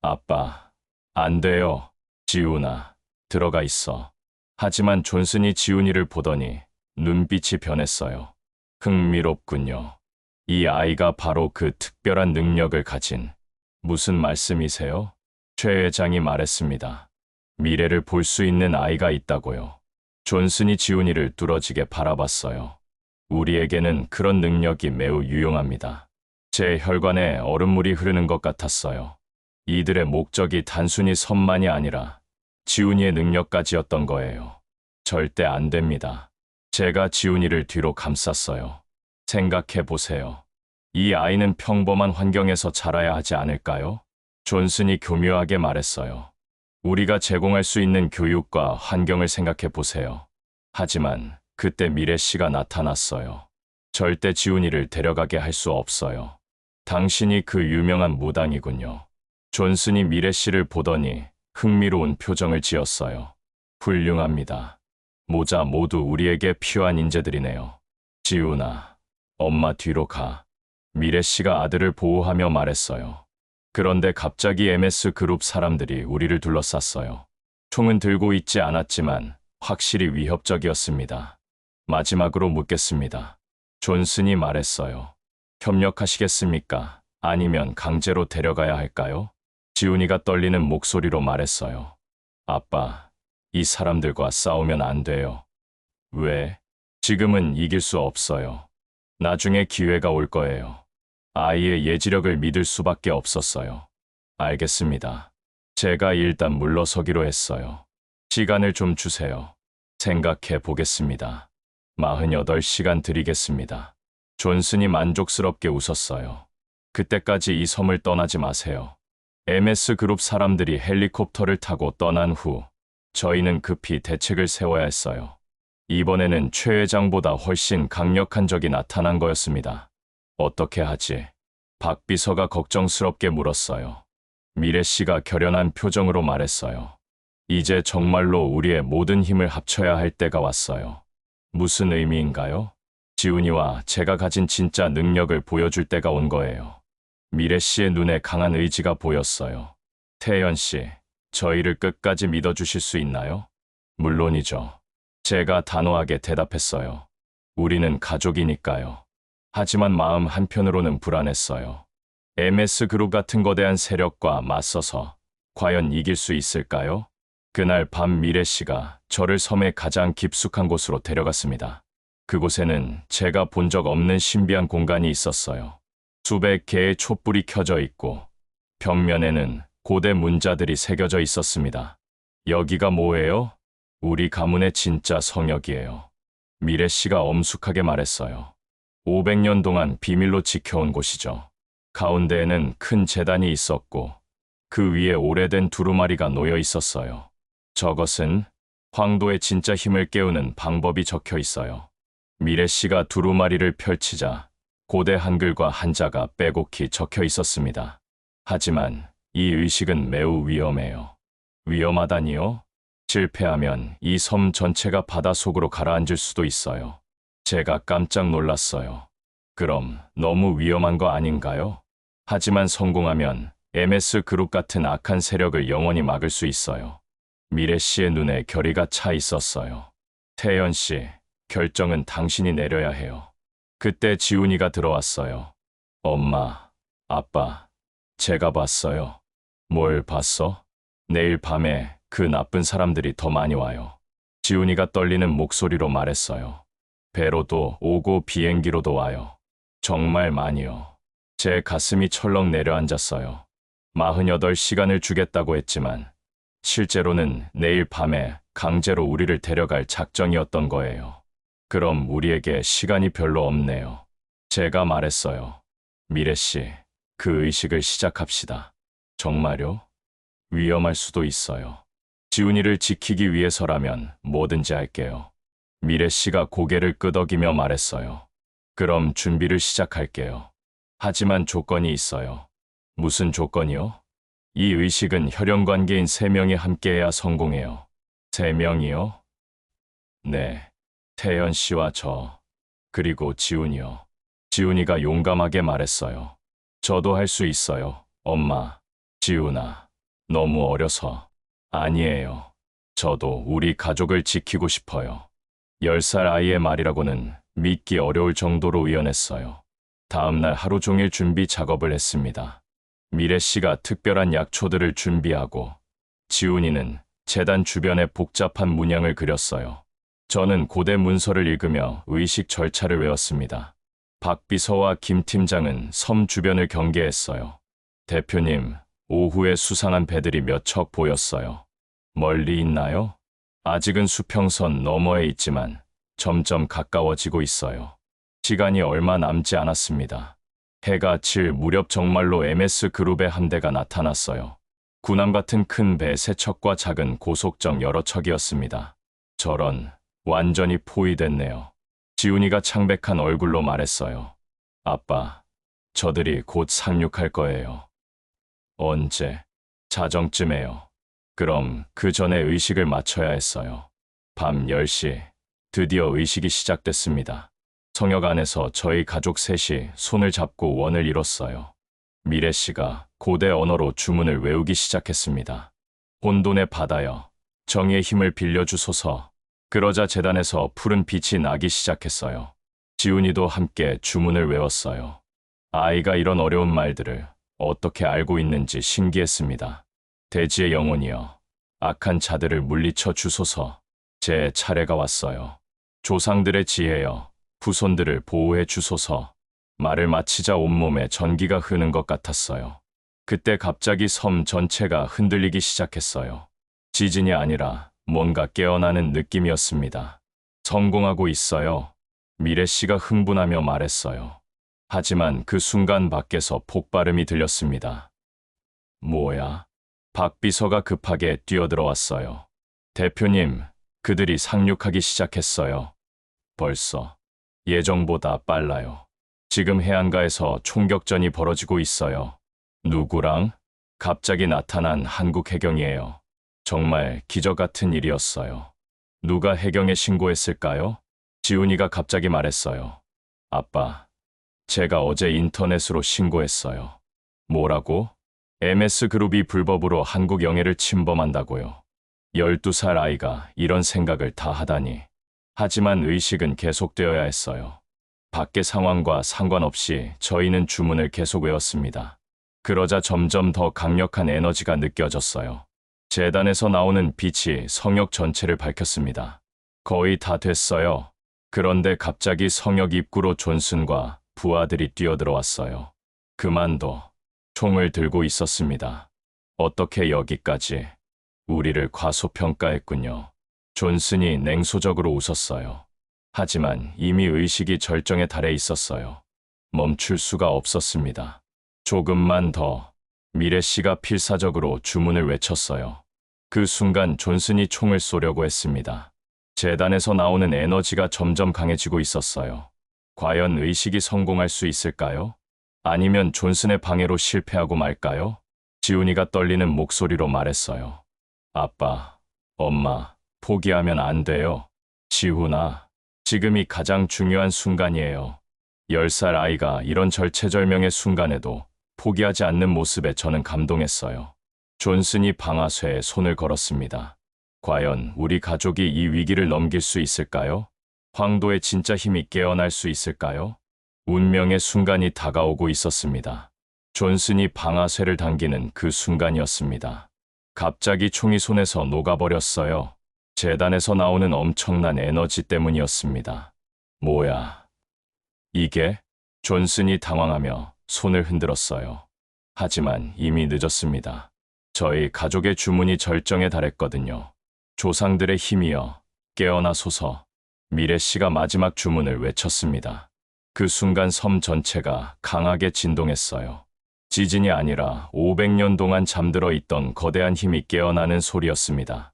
아빠, 안 돼요. 지훈아, 들어가 있어. 하지만 존슨이 지훈이를 보더니 눈빛이 변했어요. 흥미롭군요. 이 아이가 바로 그 특별한 능력을 가진 무슨 말씀이세요? 최 회장이 말했습니다. 미래를 볼 수 있는 아이가 있다고요. 존슨이 지훈이를 뚫어지게 바라봤어요. 우리에게는 그런 능력이 매우 유용합니다. 제 혈관에 얼음물이 흐르는 것 같았어요. 이들의 목적이 단순히 섬만이 아니라 지훈이의 능력까지였던 거예요. 절대 안 됩니다. 제가 지훈이를 뒤로 감쌌어요. 생각해 보세요. 이 아이는 평범한 환경에서 자라야 하지 않을까요? 존슨이 교묘하게 말했어요. 우리가 제공할 수 있는 교육과 환경을 생각해 보세요. 하지만 그때 미래 씨가 나타났어요. 절대 지훈이를 데려가게 할 수 없어요. 당신이 그 유명한 무당이군요. 존슨이 미래 씨를 보더니 흥미로운 표정을 지었어요. 훌륭합니다. 모자 모두 우리에게 필요한 인재들이네요. 지훈아, 엄마 뒤로 가. 미래 씨가 아들을 보호하며 말했어요. 그런데 갑자기 MS 그룹 사람들이 우리를 둘러쌌어요. 총은 들고 있지 않았지만 확실히 위협적이었습니다. 마지막으로 묻겠습니다. 존슨이 말했어요. 협력하시겠습니까? 아니면 강제로 데려가야 할까요? 지훈이가 떨리는 목소리로 말했어요. 아빠, 이 사람들과 싸우면 안 돼요. 왜? 지금은 이길 수 없어요. 나중에 기회가 올 거예요. 아이의 예지력을 믿을 수밖에 없었어요. 알겠습니다. 제가 일단 물러서기로 했어요. 시간을 좀 주세요. 생각해 보겠습니다. 48시간 드리겠습니다. 존슨이 만족스럽게 웃었어요. 그때까지 이 섬을 떠나지 마세요. MS 그룹 사람들이 헬리콥터를 타고 떠난 후 저희는 급히 대책을 세워야 했어요. 이번에는 최 회장보다 훨씬 강력한 적이 나타난 거였습니다. 어떻게 하지? 박 비서가 걱정스럽게 물었어요. 미래 씨가 결연한 표정으로 말했어요. 이제 정말로 우리의 모든 힘을 합쳐야 할 때가 왔어요. 무슨 의미인가요? 지훈이와 제가 가진 진짜 능력을 보여줄 때가 온 거예요. 미래 씨의 눈에 강한 의지가 보였어요. 태연 씨, 저희를 끝까지 믿어주실 수 있나요? 물론이죠. 제가 단호하게 대답했어요. 우리는 가족이니까요. 하지만 마음 한편으로는 불안했어요. MS 그룹 같은 거대한 세력과 맞서서 과연 이길 수 있을까요? 그날 밤 미래 씨가 저를 섬의 가장 깊숙한 곳으로 데려갔습니다. 그곳에는 제가 본 적 없는 신비한 공간이 있었어요. 수백 개의 촛불이 켜져 있고 벽면에는 고대 문자들이 새겨져 있었습니다. 여기가 뭐예요? 우리 가문의 진짜 성역이에요. 미래 씨가 엄숙하게 말했어요. 500년 동안 비밀로 지켜온 곳이죠. 가운데에는 큰 제단이 있었고 그 위에 오래된 두루마리가 놓여 있었어요. 저것은 황도의 진짜 힘을 깨우는 방법이 적혀 있어요. 미래 씨가 두루마리를 펼치자 고대 한글과 한자가 빼곡히 적혀 있었습니다. 하지만 이 의식은 매우 위험해요. 위험하다니요? 실패하면 이 섬 전체가 바다 속으로 가라앉을 수도 있어요. 제가 깜짝 놀랐어요. 그럼 너무 위험한 거 아닌가요? 하지만 성공하면 MS 그룹 같은 악한 세력을 영원히 막을 수 있어요. 미래 씨의 눈에 결의가 차 있었어요. 태연 씨, 결정은 당신이 내려야 해요. 그때 지훈이가 들어왔어요. 엄마, 아빠, 제가 봤어요. 뭘 봤어? 내일 밤에 그 나쁜 사람들이 더 많이 와요. 지훈이가 떨리는 목소리로 말했어요. 배로도 오고 비행기로도 와요. 정말 많이요. 제 가슴이 철렁 내려앉았어요. 48시간을 주겠다고 했지만 실제로는 내일 밤에 강제로 우리를 데려갈 작정이었던 거예요. 그럼 우리에게 시간이 별로 없네요. 제가 말했어요. 미래 씨, 그 의식을 시작합시다. 정말요? 위험할 수도 있어요. 지훈이를 지키기 위해서라면 뭐든지 할게요. 미래 씨가 고개를 끄덕이며 말했어요. 그럼 준비를 시작할게요. 하지만 조건이 있어요. 무슨 조건이요? 이 의식은 혈연관계인 3명이 함께해야 성공해요. 3명이요? 네. 태연 씨와 저, 그리고 지훈이요. 지훈이가 용감하게 말했어요. 저도 할 수 있어요, 엄마. 지훈아, 너무 어려서. 아니에요. 저도 우리 가족을 지키고 싶어요. 10살 아이의 말이라고는 믿기 어려울 정도로 의연했어요. 다음 날 하루 종일 준비 작업을 했습니다. 미래 씨가 특별한 약초들을 준비하고 지훈이는 재단 주변에 복잡한 문양을 그렸어요. 저는 고대 문서를 읽으며 의식 절차를 외웠습니다. 박 비서와 김 팀장은 섬 주변을 경계했어요. 대표님, 오후에 수상한 배들이 몇 척 보였어요. 멀리 있나요? 아직은 수평선 너머에 있지만 점점 가까워지고 있어요. 시간이 얼마 남지 않았습니다. 해가 질 무렵 정말로 MS 그룹의 함대가 나타났어요. 군함 같은 큰 배 3척과 작은 고속정 여러 척이었습니다. 저런, 완전히 포위됐네요. 지훈이가 창백한 얼굴로 말했어요. 아빠, 저들이 곧 상륙할 거예요. 언제? 자정쯤에요. 그럼 그 전에 의식을 맞춰야 했어요. 밤 10시, 드디어 의식이 시작됐습니다. 성역 안에서 저희 가족 셋이 손을 잡고 원을 이뤘어요. 미래 씨가 고대 언어로 주문을 외우기 시작했습니다. 혼돈의 바다여, 정의의 힘을 빌려주소서. 그러자 재단에서 푸른 빛이 나기 시작했어요. 지훈이도 함께 주문을 외웠어요. 아이가 이런 어려운 말들을 어떻게 알고 있는지 신기했습니다. 대지의 영혼이여, 악한 자들을 물리쳐 주소서. 제 차례가 왔어요. 조상들의 지혜여, 후손들을 보호해 주소서. 말을 마치자 온몸에 전기가 흐는 것 같았어요. 그때 갑자기 섬 전체가 흔들리기 시작했어요. 지진이 아니라 뭔가 깨어나는 느낌이었습니다. 성공하고 있어요. 미래 씨가 흥분하며 말했어요. 하지만 그 순간 밖에서 폭발음이 들렸습니다. 뭐야? 박 비서가 급하게 뛰어들어왔어요. 대표님, 그들이 상륙하기 시작했어요. 벌써. 예정보다 빨라요. 지금 해안가에서 총격전이 벌어지고 있어요. 누구랑? 갑자기 나타난 한국 해경이에요. 정말 기적 같은 일이었어요. 누가 해경에 신고했을까요? 지훈이가 갑자기 말했어요. 아빠, 제가 어제 인터넷으로 신고했어요. 뭐라고? MS그룹이 불법으로 한국 영해를 침범한다고요. 12살 아이가 이런 생각을 다 하다니. 하지만 의식은 계속되어야 했어요. 밖의 상황과 상관없이 저희는 주문을 계속 외웠습니다. 그러자 점점 더 강력한 에너지가 느껴졌어요. 재단에서 나오는 빛이 성역 전체를 밝혔습니다. 거의 다 됐어요. 그런데 갑자기 성역 입구로 존슨과 부하들이 뛰어들어왔어요. 그만둬. 총을 들고 있었습니다. 어떻게 여기까지? 우리를 과소평가했군요. 존슨이 냉소적으로 웃었어요. 하지만 이미 의식이 절정에 달해 있었어요. 멈출 수가 없었습니다. 조금만 더. 미래 씨가 필사적으로 주문을 외쳤어요. 그 순간 존슨이 총을 쏘려고 했습니다. 재단에서 나오는 에너지가 점점 강해지고 있었어요. 과연 의식이 성공할 수 있을까요? 아니면 존슨의 방해로 실패하고 말까요? 지훈이가 떨리는 목소리로 말했어요. 아빠, 엄마, 포기하면 안 돼요. 지훈아, 지금이 가장 중요한 순간이에요. 10살 아이가 이런 절체절명의 순간에도 포기하지 않는 모습에 저는 감동했어요. 존슨이 방아쇠에 손을 걸었습니다. 과연 우리 가족이 이 위기를 넘길 수 있을까요? 황도의 진짜 힘이 깨어날 수 있을까요? 운명의 순간이 다가오고 있었습니다. 존슨이 방아쇠를 당기는 그 순간이었습니다. 갑자기 총이 손에서 녹아버렸어요. 재단에서 나오는 엄청난 에너지 때문이었습니다. 뭐야? 이게? 존슨이 당황하며 손을 흔들었어요. 하지만 이미 늦었습니다. 저희 가족의 주문이 절정에 달했거든요. 조상들의 힘이여, 깨어나소서. 미래 씨가 마지막 주문을 외쳤습니다. 그 순간 섬 전체가 강하게 진동했어요. 지진이 아니라 500년 동안 잠들어 있던 거대한 힘이 깨어나는 소리였습니다.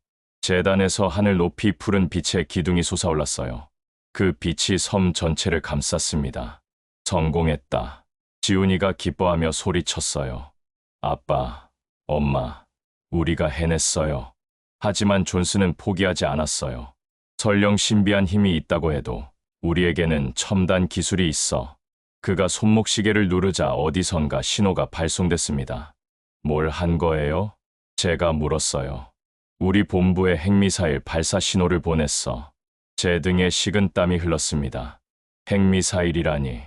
재단에서 하늘 높이 푸른 빛의 기둥이 솟아올랐어요. 그 빛이 섬 전체를 감쌌습니다. 성공했다. 지훈이가 기뻐하며 소리쳤어요. 아빠, 엄마, 우리가 해냈어요. 하지만 존슨은 포기하지 않았어요. 설령 신비한 힘이 있다고 해도 우리에게는 첨단 기술이 있어. 그가 손목시계를 누르자 어디선가 신호가 발송됐습니다. 뭘 한 거예요? 제가 물었어요. 우리 본부에 핵미사일 발사 신호를 보냈어. 제 등에 식은땀이 흘렀습니다. 핵미사일이라니.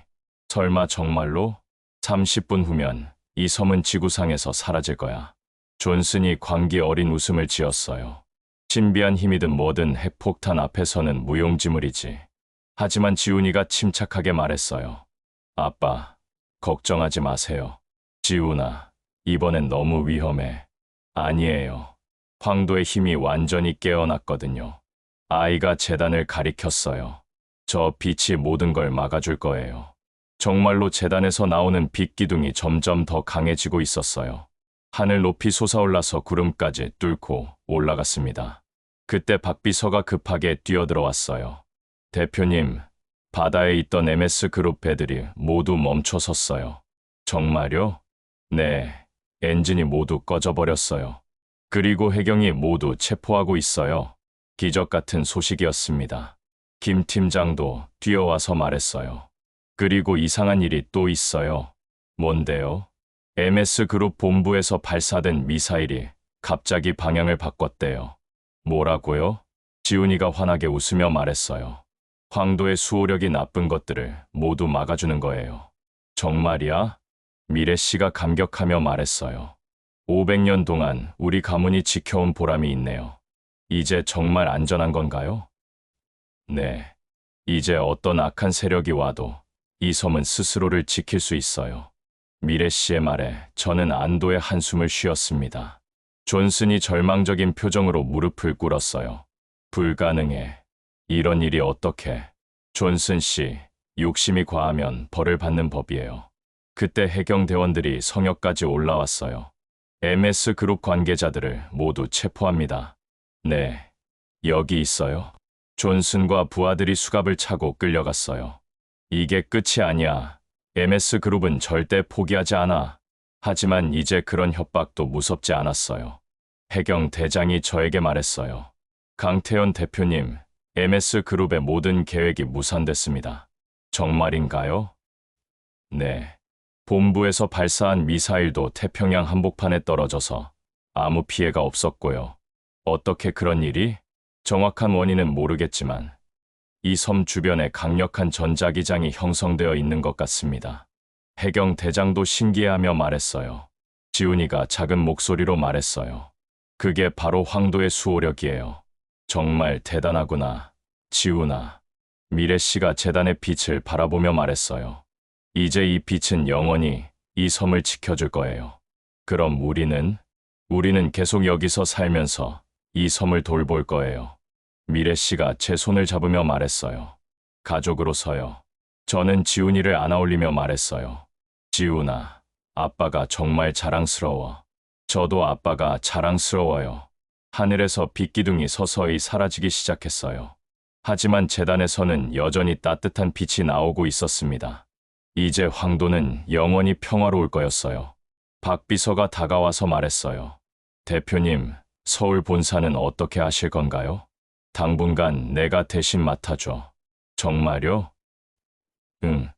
설마 정말로? 30분 후면 이 섬은 지구상에서 사라질 거야. 존슨이 광기 어린 웃음을 지었어요. 신비한 힘이든 뭐든 핵폭탄 앞에서는 무용지물이지. 하지만 지훈이가 침착하게 말했어요. 아빠, 걱정하지 마세요. 지훈아, 이번엔 너무 위험해. 아니에요. 황도의 힘이 완전히 깨어났거든요. 아이가 재단을 가리켰어요. 저 빛이 모든 걸 막아줄 거예요. 정말로 재단에서 나오는 빛 기둥이 점점 더 강해지고 있었어요. 하늘 높이 솟아올라서 구름까지 뚫고 올라갔습니다. 그때 박비서가 급하게 뛰어들어왔어요. 대표님, 바다에 있던 MS 그룹 배들이 모두 멈춰섰어요. 정말요? 네, 엔진이 모두 꺼져버렸어요. 그리고 해경이 모두 체포하고 있어요. 기적 같은 소식이었습니다. 김 팀장도 뛰어와서 말했어요. 그리고 이상한 일이 또 있어요. 뭔데요? MS 그룹 본부에서 발사된 미사일이 갑자기 방향을 바꿨대요. 뭐라고요? 지훈이가 환하게 웃으며 말했어요. 황도의 수호력이 나쁜 것들을 모두 막아주는 거예요. 정말이야? 미래 씨가 감격하며 말했어요. 500년 동안 우리 가문이 지켜온 보람이 있네요. 이제 정말 안전한 건가요? 네. 이제 어떤 악한 세력이 와도 이 섬은 스스로를 지킬 수 있어요. 미래 씨의 말에 저는 안도의 한숨을 쉬었습니다. 존슨이 절망적인 표정으로 무릎을 꿇었어요. 불가능해. 이런 일이 어떻게? 존슨 씨, 욕심이 과하면 벌을 받는 법이에요. 그때 해경 대원들이 성역까지 올라왔어요. MS 그룹 관계자들을 모두 체포합니다. 네, 여기 있어요. 존슨과 부하들이 수갑을 차고 끌려갔어요. 이게 끝이 아니야. MS 그룹은 절대 포기하지 않아. 하지만 이제 그런 협박도 무섭지 않았어요. 해경 대장이 저에게 말했어요. 강태현 대표님, MS 그룹의 모든 계획이 무산됐습니다. 정말인가요? 네. 본부에서 발사한 미사일도 태평양 한복판에 떨어져서 아무 피해가 없었고요. 어떻게 그런 일이? 정확한 원인은 모르겠지만 이 섬 주변에 강력한 전자기장이 형성되어 있는 것 같습니다. 해경 대장도 신기해하며 말했어요. 지훈이가 작은 목소리로 말했어요. 그게 바로 황도의 수호력이에요. 정말 대단하구나. 지훈아. 미래 씨가 재단의 빛을 바라보며 말했어요. 이제 이 빛은 영원히 이 섬을 지켜줄 거예요. 그럼 우리는 계속 여기서 살면서 이 섬을 돌볼 거예요. 미래 씨가 제 손을 잡으며 말했어요. 가족으로서요. 저는 지훈이를 안아올리며 말했어요. 지훈아, 아빠가 정말 자랑스러워. 저도 아빠가 자랑스러워요. 하늘에서 빛기둥이 서서히 사라지기 시작했어요. 하지만 재단에서는 여전히 따뜻한 빛이 나오고 있었습니다. 이제 황도는 영원히 평화로울 거였어요. 박 비서가 다가와서 말했어요. 대표님, 서울 본사는 어떻게 하실 건가요? 당분간 내가 대신 맡아줘. 정말요? 응.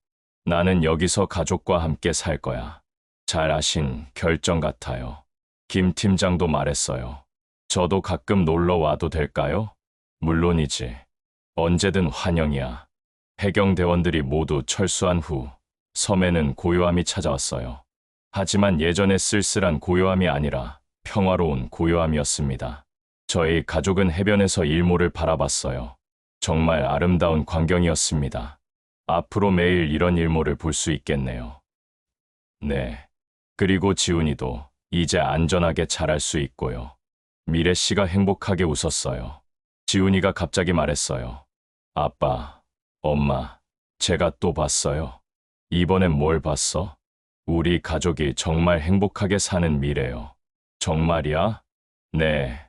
나는 여기서 가족과 함께 살 거야. 잘 아신 결정 같아요. 김 팀장도 말했어요. 저도 가끔 놀러 와도 될까요? 물론이지. 언제든 환영이야. 해경 대원들이 모두 철수한 후 섬에는 고요함이 찾아왔어요. 하지만 예전의 쓸쓸한 고요함이 아니라 평화로운 고요함이었습니다. 저희 가족은 해변에서 일몰을 바라봤어요. 정말 아름다운 광경이었습니다. 앞으로 매일 이런 일몰을 볼 수 있겠네요. 네. 그리고 지훈이도 이제 안전하게 자랄 수 있고요. 미래 씨가 행복하게 웃었어요. 지훈이가 갑자기 말했어요. 아빠, 엄마, 제가 또 봤어요. 이번엔 뭘 봤어? 우리 가족이 정말 행복하게 사는 미래요. 정말이야? 네.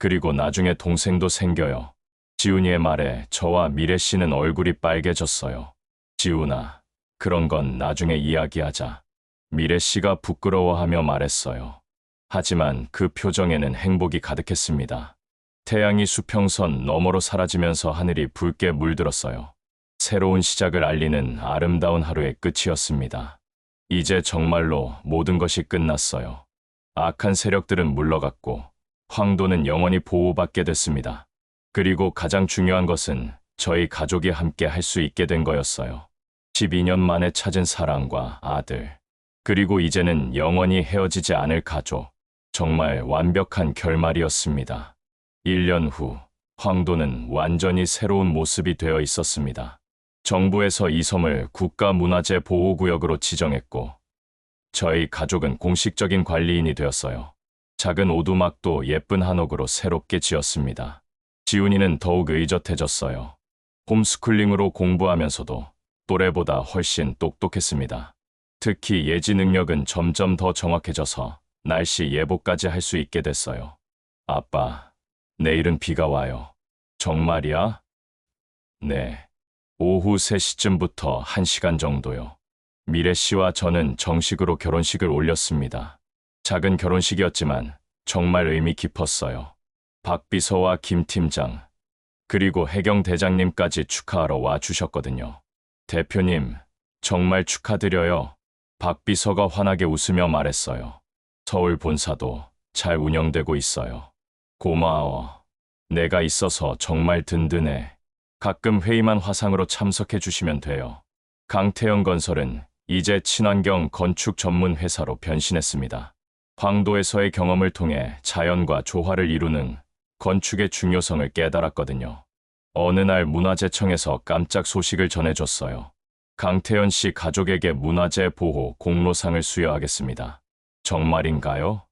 그리고 나중에 동생도 생겨요. 지훈이의 말에 저와 미래 씨는 얼굴이 빨개졌어요. 지훈아, 그런 건 나중에 이야기하자. 미래 씨가 부끄러워하며 말했어요. 하지만 그 표정에는 행복이 가득했습니다. 태양이 수평선 너머로 사라지면서 하늘이 붉게 물들었어요. 새로운 시작을 알리는 아름다운 하루의 끝이었습니다. 이제 정말로 모든 것이 끝났어요. 악한 세력들은 물러갔고 황도는 영원히 보호받게 됐습니다. 그리고 가장 중요한 것은 저희 가족이 함께 할 수 있게 된 거였어요. 12년 만에 찾은 사랑과 아들, 그리고 이제는 영원히 헤어지지 않을 가족. 정말 완벽한 결말이었습니다. 1년 후 황도는 완전히 새로운 모습이 되어 있었습니다. 정부에서 이 섬을 국가문화재 보호구역으로 지정했고 저희 가족은 공식적인 관리인이 되었어요. 작은 오두막도 예쁜 한옥으로 새롭게 지었습니다. 지훈이는 더욱 의젓해졌어요. 홈스쿨링으로 공부하면서도 또래보다 훨씬 똑똑했습니다. 특히 예지 능력은 점점 더 정확해져서 날씨 예보까지 할 수 있게 됐어요. 아빠, 내일은 비가 와요. 정말이야? 네. 오후 3시쯤부터 1시간 정도요. 미래 씨와 저는 정식으로 결혼식을 올렸습니다. 작은 결혼식이었지만 정말 의미 깊었어요. 박 비서와 김 팀장, 그리고 해경 대장님까지 축하하러 와 주셨거든요. 대표님, 정말 축하드려요. 박 비서가 환하게 웃으며 말했어요. 서울 본사도 잘 운영되고 있어요. 고마워. 내가 있어서 정말 든든해. 가끔 회의만 화상으로 참석해 주시면 돼요. 강태영 건설은 이제 친환경 건축 전문 회사로 변신했습니다. 황도에서의 경험을 통해 자연과 조화를 이루는 건축의 중요성을 깨달았거든요. 어느 날 문화재청에서 깜짝 소식을 전해줬어요. 강태현 씨 가족에게 문화재 보호 공로상을 수여하겠습니다. 정말인가요?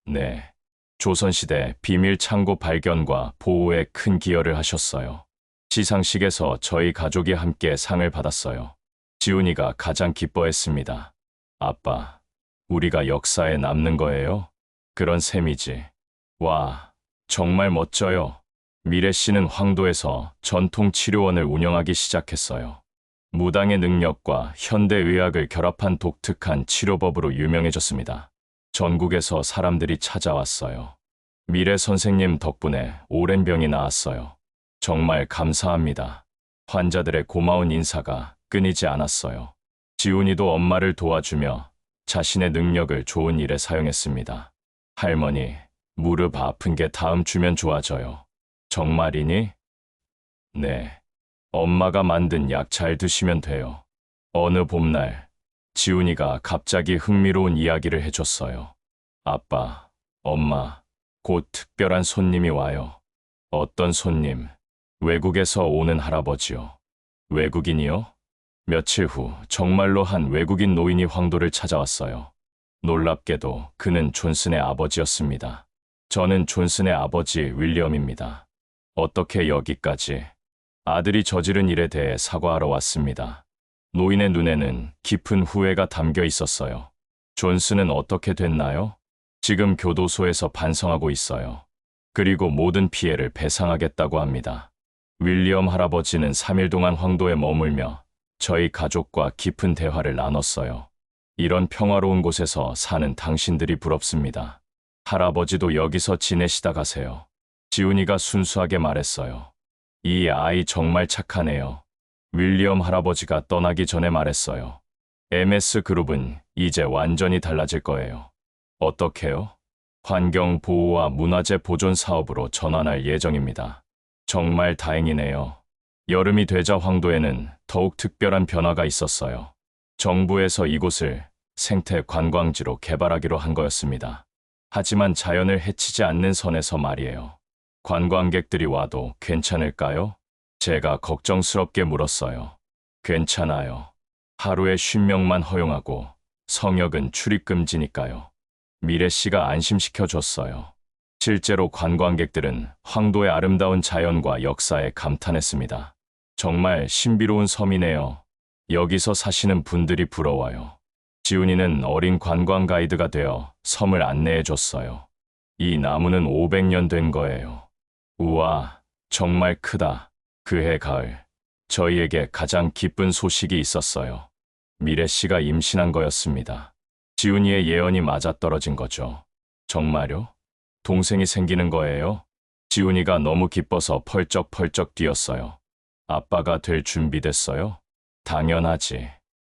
네. 조선시대 비밀 창고 발견과 보호에 큰 기여를 하셨어요. 시상식에서 저희 가족이 함께 상을 받았어요. 지훈이가 가장 기뻐했습니다. 아빠, 우리가 역사에 남는 거예요? 그런 셈이지. 와, 정말 멋져요. 미래 씨는 황도에서 전통치료원을 운영하기 시작했어요. 무당의 능력과 현대의학을 결합한 독특한 치료법으로 유명해졌습니다. 전국에서 사람들이 찾아왔어요. 미래 선생님 덕분에 오랜 병이 나았어요. 정말 감사합니다. 환자들의 고마운 인사가 끊이지 않았어요. 지훈이도 엄마를 도와주며 자신의 능력을 좋은 일에 사용했습니다. 할머니, 무릎 아픈 게 다음 주면 좋아져요. 정말이니? 네. 엄마가 만든 약 잘 드시면 돼요. 어느 봄날, 지훈이가 갑자기 흥미로운 이야기를 해줬어요. 아빠, 엄마, 곧 특별한 손님이 와요. 어떤 손님? 외국에서 오는 할아버지요. 외국인이요? 며칠 후 정말로 한 외국인 노인이 황도를 찾아왔어요. 놀랍게도 그는 존슨의 아버지였습니다. 저는 존슨의 아버지 윌리엄입니다. 어떻게 여기까지? 아들이 저지른 일에 대해 사과하러 왔습니다. 노인의 눈에는 깊은 후회가 담겨 있었어요. 존슨은 어떻게 됐나요? 지금 교도소에서 반성하고 있어요. 그리고 모든 피해를 배상하겠다고 합니다. 윌리엄 할아버지는 3일 동안 황도에 머물며 저희 가족과 깊은 대화를 나눴어요. 이런 평화로운 곳에서 사는 당신들이 부럽습니다. 할아버지도 여기서 지내시다 가세요. 지훈이가 순수하게 말했어요. 이 아이 정말 착하네요. 윌리엄 할아버지가 떠나기 전에 말했어요. MS 그룹은 이제 완전히 달라질 거예요. 어떻게요? 환경 보호와 문화재 보존 사업으로 전환할 예정입니다. 정말 다행이네요. 여름이 되자 황도에는 더욱 특별한 변화가 있었어요. 정부에서 이곳을 생태 관광지로 개발하기로 한 거였습니다. 하지만 자연을 해치지 않는 선에서 말이에요. 관광객들이 와도 괜찮을까요? 제가 걱정스럽게 물었어요. 괜찮아요. 하루에 50명만 허용하고 성역은 출입금지니까요. 미래 씨가 안심시켜줬어요. 실제로 관광객들은 황도의 아름다운 자연과 역사에 감탄했습니다. 정말 신비로운 섬이네요. 여기서 사시는 분들이 부러워요. 지훈이는 어린 관광 가이드가 되어 섬을 안내해줬어요. 이 나무는 500년 된 거예요. 우와, 정말 크다. 그해 가을, 저희에게 가장 기쁜 소식이 있었어요. 미래 씨가 임신한 거였습니다. 지훈이의 예언이 맞아떨어진 거죠. 정말요? 동생이 생기는 거예요? 지훈이가 너무 기뻐서 펄쩍펄쩍 뛰었어요. 아빠가 될 준비됐어요? 당연하지.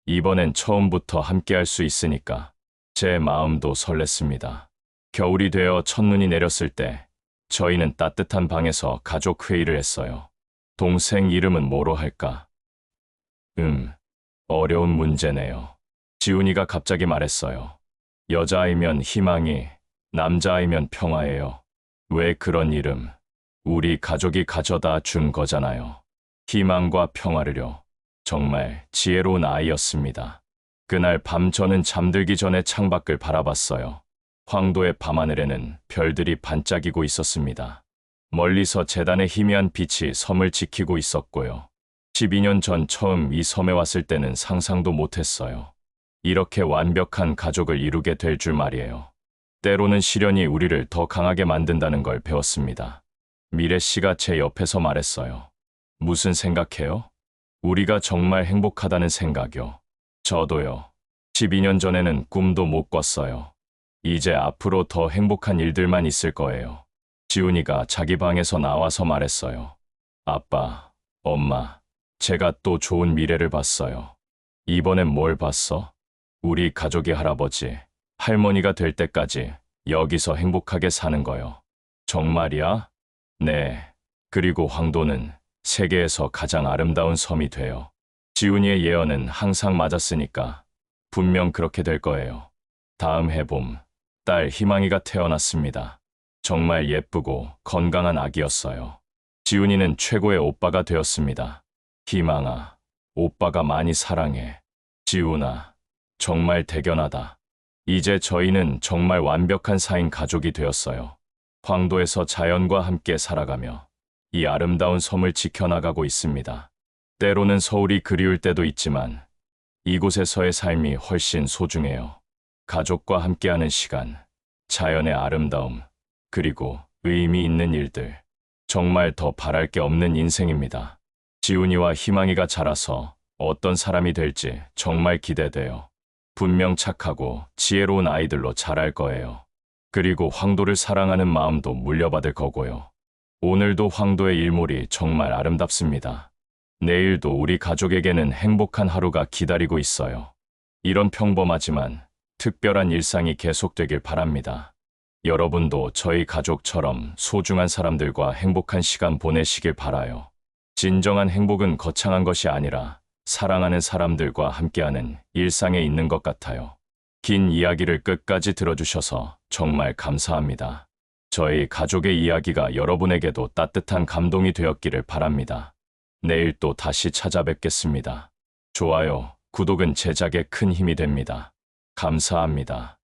이번엔 처음부터 함께할 수 있으니까. 제 마음도 설렜습니다. 겨울이 되어 첫눈이 내렸을 때 저희는 따뜻한 방에서 가족 회의를 했어요. 동생 이름은 뭐로 할까? 어려운 문제네요. 지훈이가 갑자기 말했어요. 여자아이면 희망이, 남자아이면 평화예요. 왜 그런 이름? 우리 가족이 가져다 준 거잖아요. 희망과 평화를요. 정말 지혜로운 아이였습니다. 그날 밤 저는 잠들기 전에 창밖을 바라봤어요. 황도의 밤하늘에는 별들이 반짝이고 있었습니다. 멀리서 재단의 희미한 빛이 섬을 지키고 있었고요. 12년 전 처음 이 섬에 왔을 때는 상상도 못했어요. 이렇게 완벽한 가족을 이루게 될 줄 말이에요. 때로는 시련이 우리를 더 강하게 만든다는 걸 배웠습니다. 미래 씨가 제 옆에서 말했어요. 무슨 생각해요? 우리가 정말 행복하다는 생각요. 저도요. 12년 전에는 꿈도 못 꿨어요. 이제 앞으로 더 행복한 일들만 있을 거예요. 지훈이가 자기 방에서 나와서 말했어요. 아빠, 엄마, 제가 또 좋은 미래를 봤어요. 이번엔 뭘 봤어? 우리 가족의 할아버지, 할머니가 될 때까지 여기서 행복하게 사는 거요. 정말이야? 네. 그리고 황도는 세계에서 가장 아름다운 섬이 돼요. 지훈이의 예언은 항상 맞았으니까 분명 그렇게 될 거예요. 다음 해봄, 딸 희망이가 태어났습니다. 정말 예쁘고 건강한 아기였어요. 지훈이는 최고의 오빠가 되었습니다. 희망아, 오빠가 많이 사랑해. 지훈아, 정말 대견하다. 이제 저희는 정말 완벽한 4인 가족이 되었어요. 황도에서 자연과 함께 살아가며 이 아름다운 섬을 지켜나가고 있습니다. 때로는 서울이 그리울 때도 있지만 이곳에서의 삶이 훨씬 소중해요. 가족과 함께하는 시간, 자연의 아름다움, 그리고 의미 있는 일들. 정말 더 바랄 게 없는 인생입니다. 지훈이와 희망이가 자라서 어떤 사람이 될지 정말 기대돼요. 분명 착하고 지혜로운 아이들로 자랄 거예요. 그리고 황도를 사랑하는 마음도 물려받을 거고요. 오늘도 황도의 일몰이 정말 아름답습니다. 내일도 우리 가족에게는 행복한 하루가 기다리고 있어요. 이런 평범하지만 특별한 일상이 계속되길 바랍니다. 여러분도 저희 가족처럼 소중한 사람들과 행복한 시간 보내시길 바라요. 진정한 행복은 거창한 것이 아니라 사랑하는 사람들과 함께하는 일상에 있는 것 같아요. 긴 이야기를 끝까지 들어주셔서 정말 감사합니다. 저희 가족의 이야기가 여러분에게도 따뜻한 감동이 되었기를 바랍니다. 내일 또 다시 찾아뵙겠습니다. 좋아요, 구독은 제작에 큰 힘이 됩니다. 감사합니다.